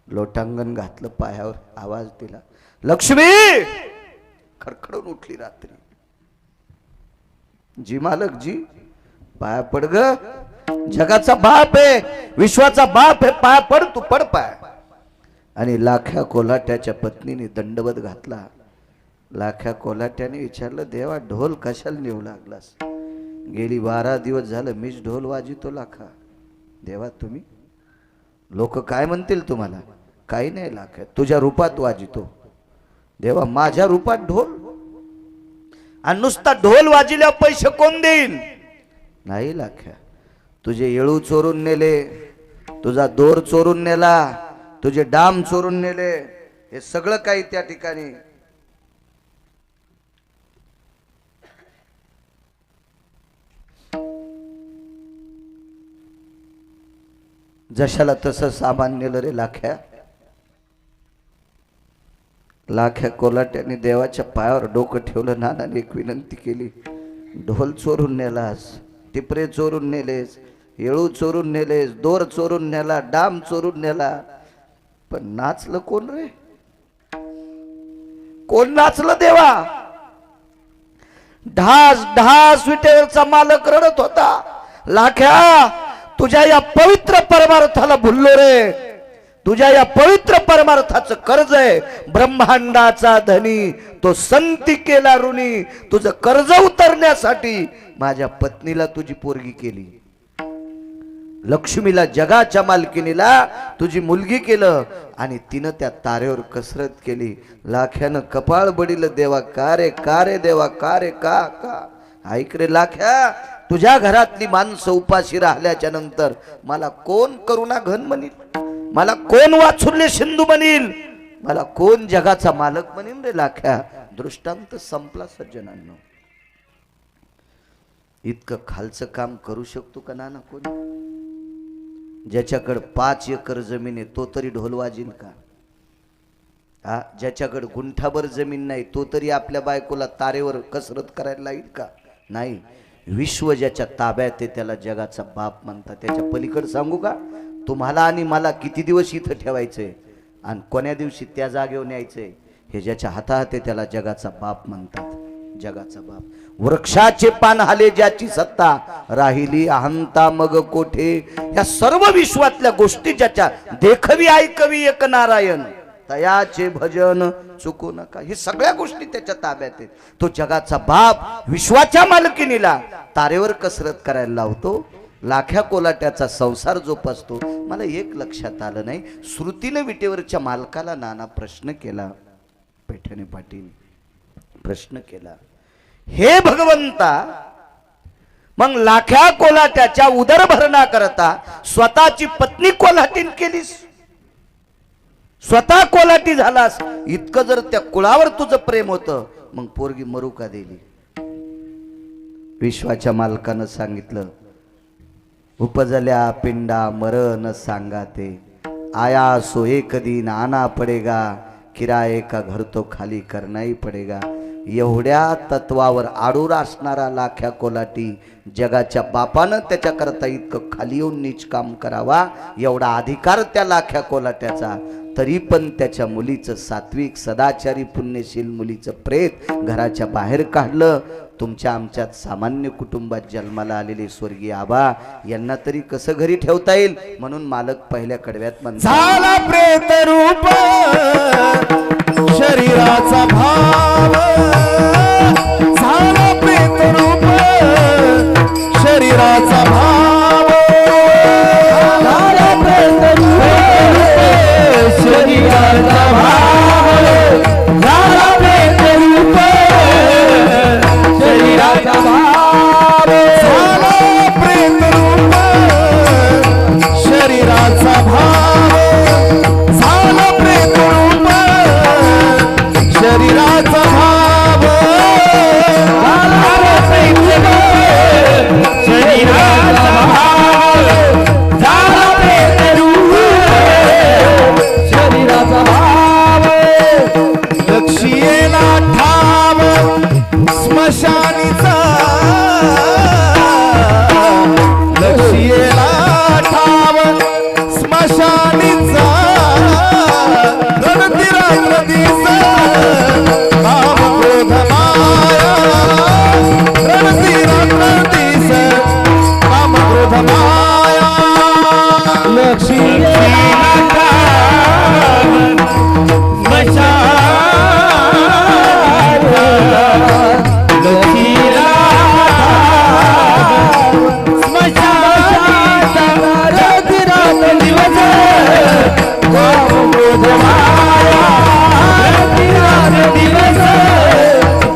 लोटांगण घातलं पायावर, आवाज दिला, लक्ष्मी. खडखडून उठली रात्री. जी मालक जी, पाया पड ग. जगाचा बाप आहे, विश्वाचा बाप आहे, पाया पड, तू पड पाय. आणि लाख्या कोलाट्याच्या पत्नीने दंडवत घातला. लाख्या कोलाट्याने विचारलं, देवा ढोल कशाला नेऊ लागलास? गेली 12 दिवस झालं मीच ढोल वाजितो लाखा. देवा तुम्ही, लोक काय म्हणतील तुम्हाला? काही नाही लाख्या, तुझ्या रूपात वाजितो. देवा माझ्या रूपात ढोल? आणि नुसता ढोल वाजिल्यावर पैसे कोण देईल? नाही लाख्या, तुझे येळू चोरून नेले, तुझा दोर चोरून नेला, तुझे डाम चोरून नेले, हे सगळं काही त्या ठिकाणी. जशाला तसं सामान नेलं रे लाख्या. लाख्या कोलाट्याने देवाच्या पायावर डोकं ठेवलं. नानाने एक विनंती केली, ढोल चोरून नेलास, टिपरे चोरून नेलेस, येळू चोरून नेलेस, दोर चोरून नेला, डाम चोरून नेला, पण नाचलं कोण रे? कोण नाचलं देवा? ढास ढास विटेवरचा मालक रडत होता. लाख्या, तुझ्या या पवित्र परमार्थाला भुललो रे. तुझ्या या पवित्र परमार्थाचं कर्ज आहे. ब्रह्मांडाचा धनी तो संती केला ऋणी. तुझं कर्ज उतरण्यासाठी माझ्या पत्नीला तुझी पोरगी केली, लक्ष्मीला जगाच्या मालकिनीला तुझी मुलगी केलं आणि तिनं त्या तारेवर कसरत केली. लाख्यानं कपाळ बडिलं, देवा का रे, का रे देवा, का रे, का का. ऐक रे लाख्या, तुझ्या घरातली माणसं उपाशी राहिल्याच्या नंतर मला कोण करुणा घन म्हणील? मला कोण वात्सल्य सिंधू म्हणील? मला कोण जगाचा मालक म्हणील रे लाख्या? दृष्टांत संपला सज्जनांनो. इतकं खालचं काम करू शकतो का नाना कोणी? ज्याच्याकडे 5 एकर जमीन आहे तो तरी ढोल वाजील का? हा, ज्याच्याकडे गुंठाभर जमीन नाही तो तरी आपल्या बायकोला तारेवर कसरत करायला लागेल का? नाही. विश्व ज्याच्या ताब्यात आहे त्याला जगाचा बाप म्हणतात. त्याच्या पलीकडे सांगू का? तुम्हाला आणि मला किती दिवस इथं ठेवायचंय आणि कोण्या दिवशी त्या जागेवर न्यायचंय हे ज्याच्या हातात आहे त्याला जगाचा बाप म्हणतात. जगाचा बाप। वृक्षाचे पान हाले ज्याची सत्ता, राहिली अहंता मग कोठे। या सर्व विश्वातल्या गोष्टी ज्याच्या, देखवी ऐकवी एक नारायण, तयाचे भजन चुकू नका। हे सगळ्या गोष्टी त्याच्या ताब्यात आहेत। तो जगाचा बाप विश्वाच्या मालकीनीला तारेवर कसरत करायला लावतो, लाख्या कोलाट्याचा संसार जोपासतो। मला एक लक्षात आलं नाही, श्रुतीने विटेवरच्या मालकाला नाना प्रश्न केला, पैठणे पाटील प्रश्न केला, हे भगवंता, मग लाख्या कोलाट्याच्या उदरभरणा करता स्वतःची पत्नी कोल्हाटीन केलीस, स्वतः कोल्हाटी झालास, इतकं जर त्या कुळावर तुझं प्रेम होतं, मग पोरगी मरू का दिली? विश्वाच्या मालकानं सांगितलं, उपजल्या पिंडा मरण सांगाते, आया सो एक दिन आना पडेगा, किराए का घर तो खाली करनाही पडेगा। एवढ्या तत्वावर आडूर असणारा लाख्या कोलाटी जगाच्या बापानं त्याच्याकरता इतकं खाली येऊन नीच काम करावा, एवढा अधिकार त्या लाख्या कोलाट्याचा, तरी पण त्याच्या मुलीचं सात्विक सदाचारी पुण्यशील मुलीचं प्रेत घराच्या बाहेर काढलं। तुमच्या आमच्यात सामान्य कुटुंबात जन्माला आलेले स्वर्गीय आबा यांना तरी कसं घरी ठेवता येईल, म्हणून मालक पहिल्या कडव्यात म्हणतात, झाला प्रेत रूप शरीराचा भाव, झाला प्रेत रूप शरीराचा भाव, झाला प्रेत रूप शरीराचा भाव, झाला प्रेत रूप शरीराचा भाव, झाला प्रेत रूप शरीराचा भाव, झाला प्रेत रूप शरीराचा भाव, झाला प्रेत रूप शरीराचा भाव, झाला प्रेत रूप शरीराचा भाव, लक्षियेला ठाव स्मशानीचा, लक्षियेला ठाव स्मशानीचा, रणतीरा नदीचा काम क्रोध माया, रणतीरा नदीचा काम क्रोध माया, लक्षियेला ठाव स्मशानीचा, लक्षियेला स्मशानीचा, रणतीरा नदीचा काम क्रोध माया, रणतीरा नदीचा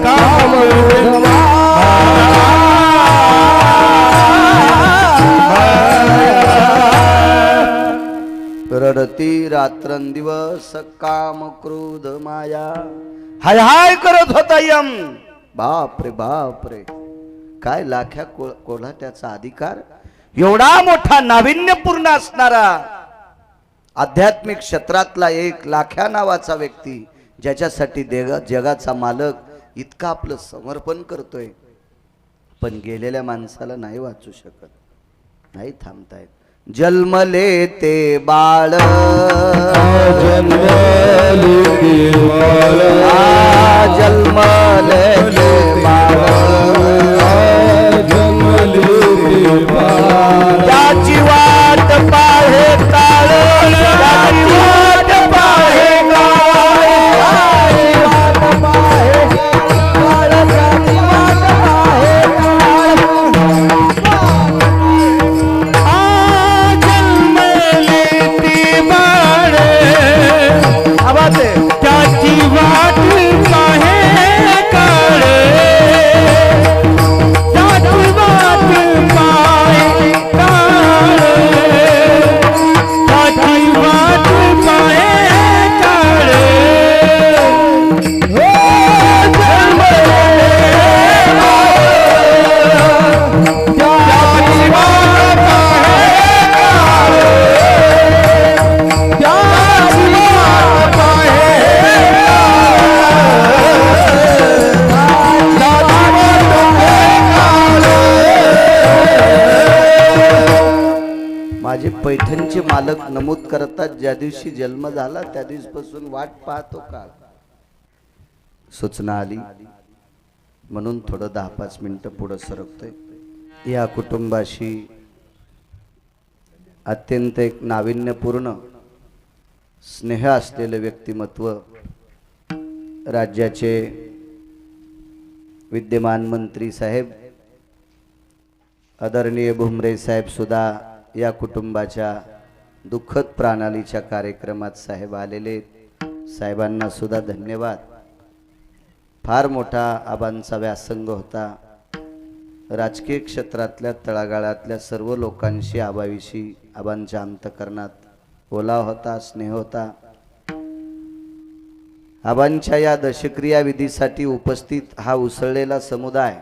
काम क्रोध रडती रात्रंदिवस काम क्रोध माया। हाय हाय करत होता यम, बाप रे बाप रे, काय लाख्या कोल्हाट्याचा अधिकार, एवढा मोठा नाविन्यपूर्ण असणारा आध्यात्मिक क्षेत्रातला एक लाख्या नावाचा व्यक्ती, ज्याच्यासाठी जगाचा मालक इतका आपलं समर्पण करतोय, पण गेलेल्या माणसाला नाही वाचू शकत, नाही थांबतायत। जन्मले ते बाळ, जन्मले ते बाळ, जन्मले ते बाळ, जन्मले ते बाळ, त्याची वाट पाहे काळ, त्याची वाट पाहे काळ, त्याची वाट पाहे काळ, त्याची वाट पाहे काळ, जन्मले ते बाळ, आवाज आहे, त्याची वाट पाहे काळ, त्याची वाट पाहे काळ, त्याची वाट पाहे काळ, हो जन्मले त्याची वाट पाहे काळ, त्याची वाट पाहे माझे पैठणचे मालक नमूद करतात, ज्या दिवशी जन्म झाला त्या दिवसापासून वाट पाहतो का, सूचना आली, म्हणून थोडं 10-5 मिनिटं पुढं सरकतोय. या कुटुंबाशी अत्यंत एक नाविन्यपूर्ण स्नेह असलेलं व्यक्तिमत्व राज्याचे विद्यमान मंत्री साहेब आदरणीय भुमरे साहेब सुद्धा या कुटुंबाच्या दुःखद प्रणालीच्या कार्यक्रमात साहेब आलेले. साहेबांना सुद्धा धन्यवाद. फार मोठा आबांचा व्यासंग होता. राजकीय क्षेत्रातल्या तळागाळातल्या सर्व लोकांशी आबाविषयी आबांच्या अंतकरणात ओलाव होता, स्नेह होता. आबांच्या या दशक्रिया विधीसाठी उपस्थित हा उसळलेला समुदाय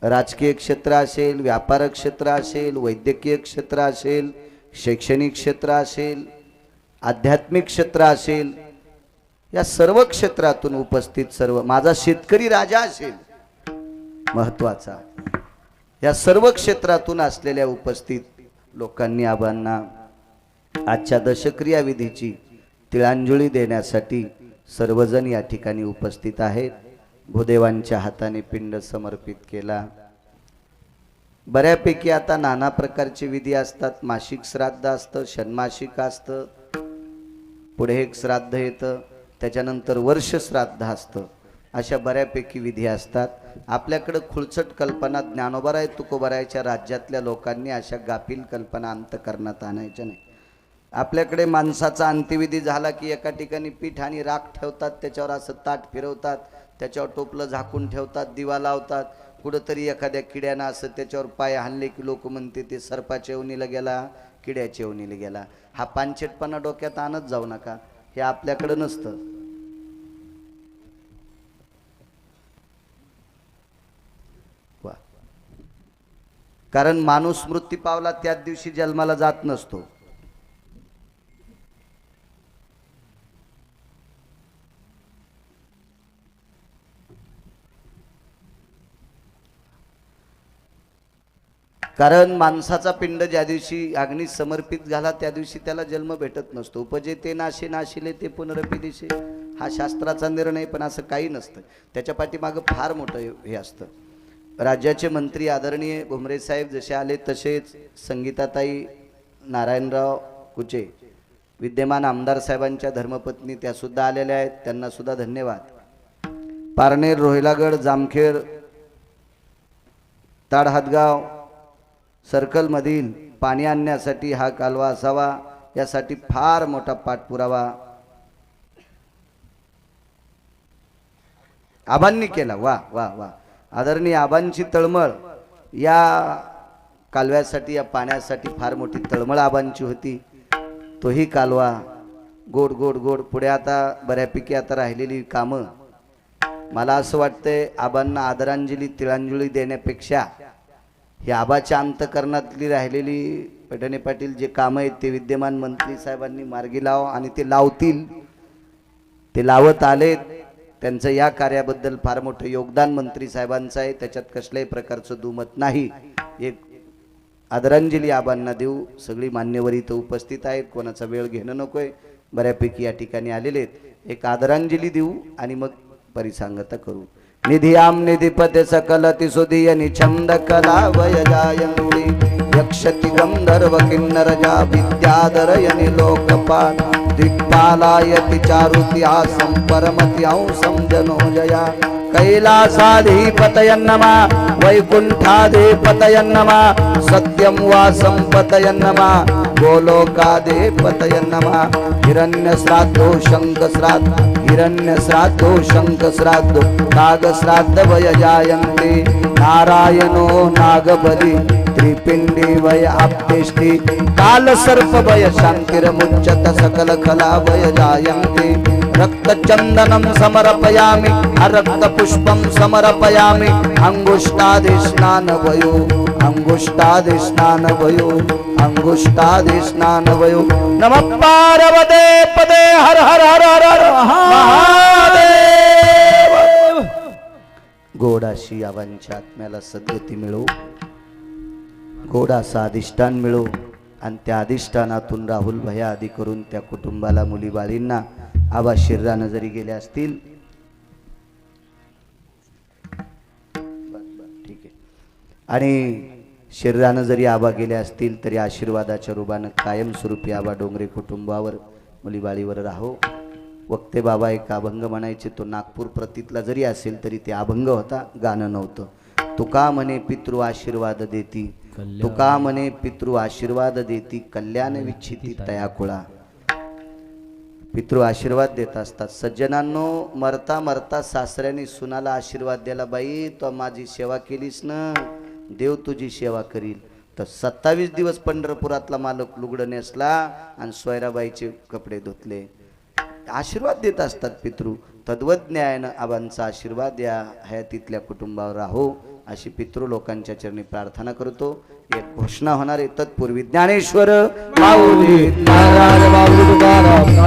राजकीय क्षेत्र असेल, व्यापार क्षेत्र असेल, वैद्यकीय क्षेत्र असेल, शैक्षणिक क्षेत्र असेल, आध्यात्मिक क्षेत्र असेल, या सर्व क्षेत्रातून उपस्थित सर्व, माझा शेतकरी राजा असेल महत्वाचा, या सर्व क्षेत्रातून असलेल्या उपस्थित लोकांनी आबांना आजच्या दशक्रिया विधीची तिळांजली देण्यासाठी सर्वजण या ठिकाणी उपस्थित आहेत. भूदेवांच्या हाताने पिंड समर्पित केला. बऱ्यापैकी आता नाना प्रकारचे विधी असतात. मासिक श्राद्ध असतं, षण्मासिक असतं, पुढे एक श्राद्ध येतं, त्याच्यानंतर वर्ष श्राद्ध असतं. अशा बऱ्यापैकी विधी असतात. आपल्याकडे खुळचट कल्पना ज्ञानोबराय तुकोबरायच्या राज्यातल्या लोकांनी अशा गाफील कल्पना अंतकरणात आणायच्या नाही. आपल्याकडे माणसाचा अंत्यविधी झाला की एका ठिकाणी पीठ आणि राख ठेवतात, त्याच्यावर असं ताट फिरवतात, त्याच्यावर टोपलं झाकून ठेवतात, दिवा लावतात. कुठंतरी एखाद्या किड्यानं असं त्याच्यावर पाय हाणले की लोक म्हणते ते सर्पाच्या येवणीला गेला, किड्याच्या येवणीला गेला. हा पानचेटपणा डोक्यात आणत जाऊ नका. हे आपल्याकडं नसतं. वा, कारण माणूस मृत्यू पावला त्याच दिवशी जन्माला जात नसतो. कारण माणसाचा पिंड ज्या दिवशी अग्नी समर्पित झाला त्या दिवशी त्याला जन्म भेटत नसतो. उपजे ते नाशे नाशिले ते पुनरपी दिशे, हा शास्त्राचा निर्णय. पण असं काही नसतं. त्याच्या पाठीमागं फार मोठं हे असतं. राज्याचे मंत्री आदरणीय भुमरे साहेब जसे आले तसेच संगीताताई नारायणराव कुचे, विद्यमान आमदार साहेबांच्या धर्मपत्नी त्या सुद्धा आलेल्या आहेत. त्यांना सुद्धा धन्यवाद. पारनेर, रोहिलागड, जामखेड, ताडहातगाव सर्कलमधील पाणी आणण्यासाठी हा कालवा असावा यासाठी फार मोठा पाठपुरावा आबांनी केला. वा वा वा. आदरणीय आबांची तळमळ या कालव्यासाठी, या पाण्यासाठी फार मोठी तळमळ आबांची होती. तोही कालवा गोड गोड गोड. पुढे आता बऱ्यापैकी आता राहिलेली कामं, मला असं वाटतंय आबांना आदरांजली तिळांजली देण्यापेक्षा ही आबाच्या अंतकरणातली राहिलेली पैठणे पाटील जे कामं आहेत ते विद्यमान मंत्री साहेबांनी मार्गी लाव, आणि ते लावतील, ते लावत आलेत. त्यांचं या कार्याबद्दल फार मोठं योगदान मंत्री साहेबांचं आहे, त्याच्यात कसल्याही प्रकारचं दुमत नाही. एक आदरांजली आबांना देऊ. सगळी मान्यवर इथं उपस्थित आहेत, कोणाचा वेळ घेणं नकोय, बऱ्यापैकी या ठिकाणी आलेले आहेत. एक आदरांजली देऊ आणि मग परिसंगता करू. निधियाम निधिपते सकलति सुधिय निछंद कला वयजायन्ति यक्षति गंधर्व किन्नरजा विद्याधरयनि लोकपाल दिक्पालायति चारुत्या परमति अंसं जनोजया कैलासाधिपतयन्नमा वैकुंठाधिपतयन्नमा सत्यं वासं पतयन्नमा गोलोकाधिपतयन्नमा हिरण्यश्राद्धो शंखश्राद्ध हिरण्यश्राद्धो शंखश्राद्धो नागश्राद्ध वयजायन्ते नारायणो नागबली त्रिपिंडी वय आप्तेष्टि कालसर्प वय शान्तिरमुच्यत सकल कला वयजायन्ते रक्तचन्दनं समर्पयामि अरक्तपुष्पं समर्पयामि अंगुष्ठादिस्नानवयो अंगुष्ठादिस्नानवयो अंगुष्ठादिस्नानवयो नमः पार्वते पदे हर हर हर हर हर महादेव. गोडाशी आबांच्या आत्म्याला सद्गती मिळो, गोडासा अधिष्ठान मिळो, आणि त्या अधिष्ठानातून राहुल भया आदी करून त्या कुटुंबाला मुलीबाळींना आबा शिर्रानं जरी गेले असतील आणि शरीरानं जरी आबा गेले असतील तरी आशीर्वादाच्या रूपानं कायमस्वरूपी आबा डोंगरे कुटुंबावर मुलीबाळीवर राहो. वक्ते बाबा एक अभंग म्हणायचे, तो नागपूर प्रतीतला जरी असेल तरी ते अभंग होता, गाणं नव्हतं. तुका म्हणे पितृ आशीर्वाद देती, तुका म्हणे पितृ आशीर्वाद देती, कल्याण विच्छिती तया कुळा. पितृ आशीर्वाद देत असतात. सज्जनांनो, मरता मरता सासऱ्याने सुनाला आशीर्वाद द्याला, बाई तो माझी सेवा केलीस ना, देव तुझी सेवा करील. तर 27 दिवस पंढरपुरातला मालक लुगडं नेसला आणि सोयराबाईचे कपडे धुतले. आशीर्वाद देत असतात पितृ. तद्वज्ञानं आबांचा आशीर्वाद या हयातीतल्या कुटुंबावर राहो अशी पितृ लोकांच्या चरणी प्रार्थना करतो. एक घोषणा होणार आहे. तत्पूर्वी ज्ञानेश्वर माऊली नारायण बाबू तुकाराम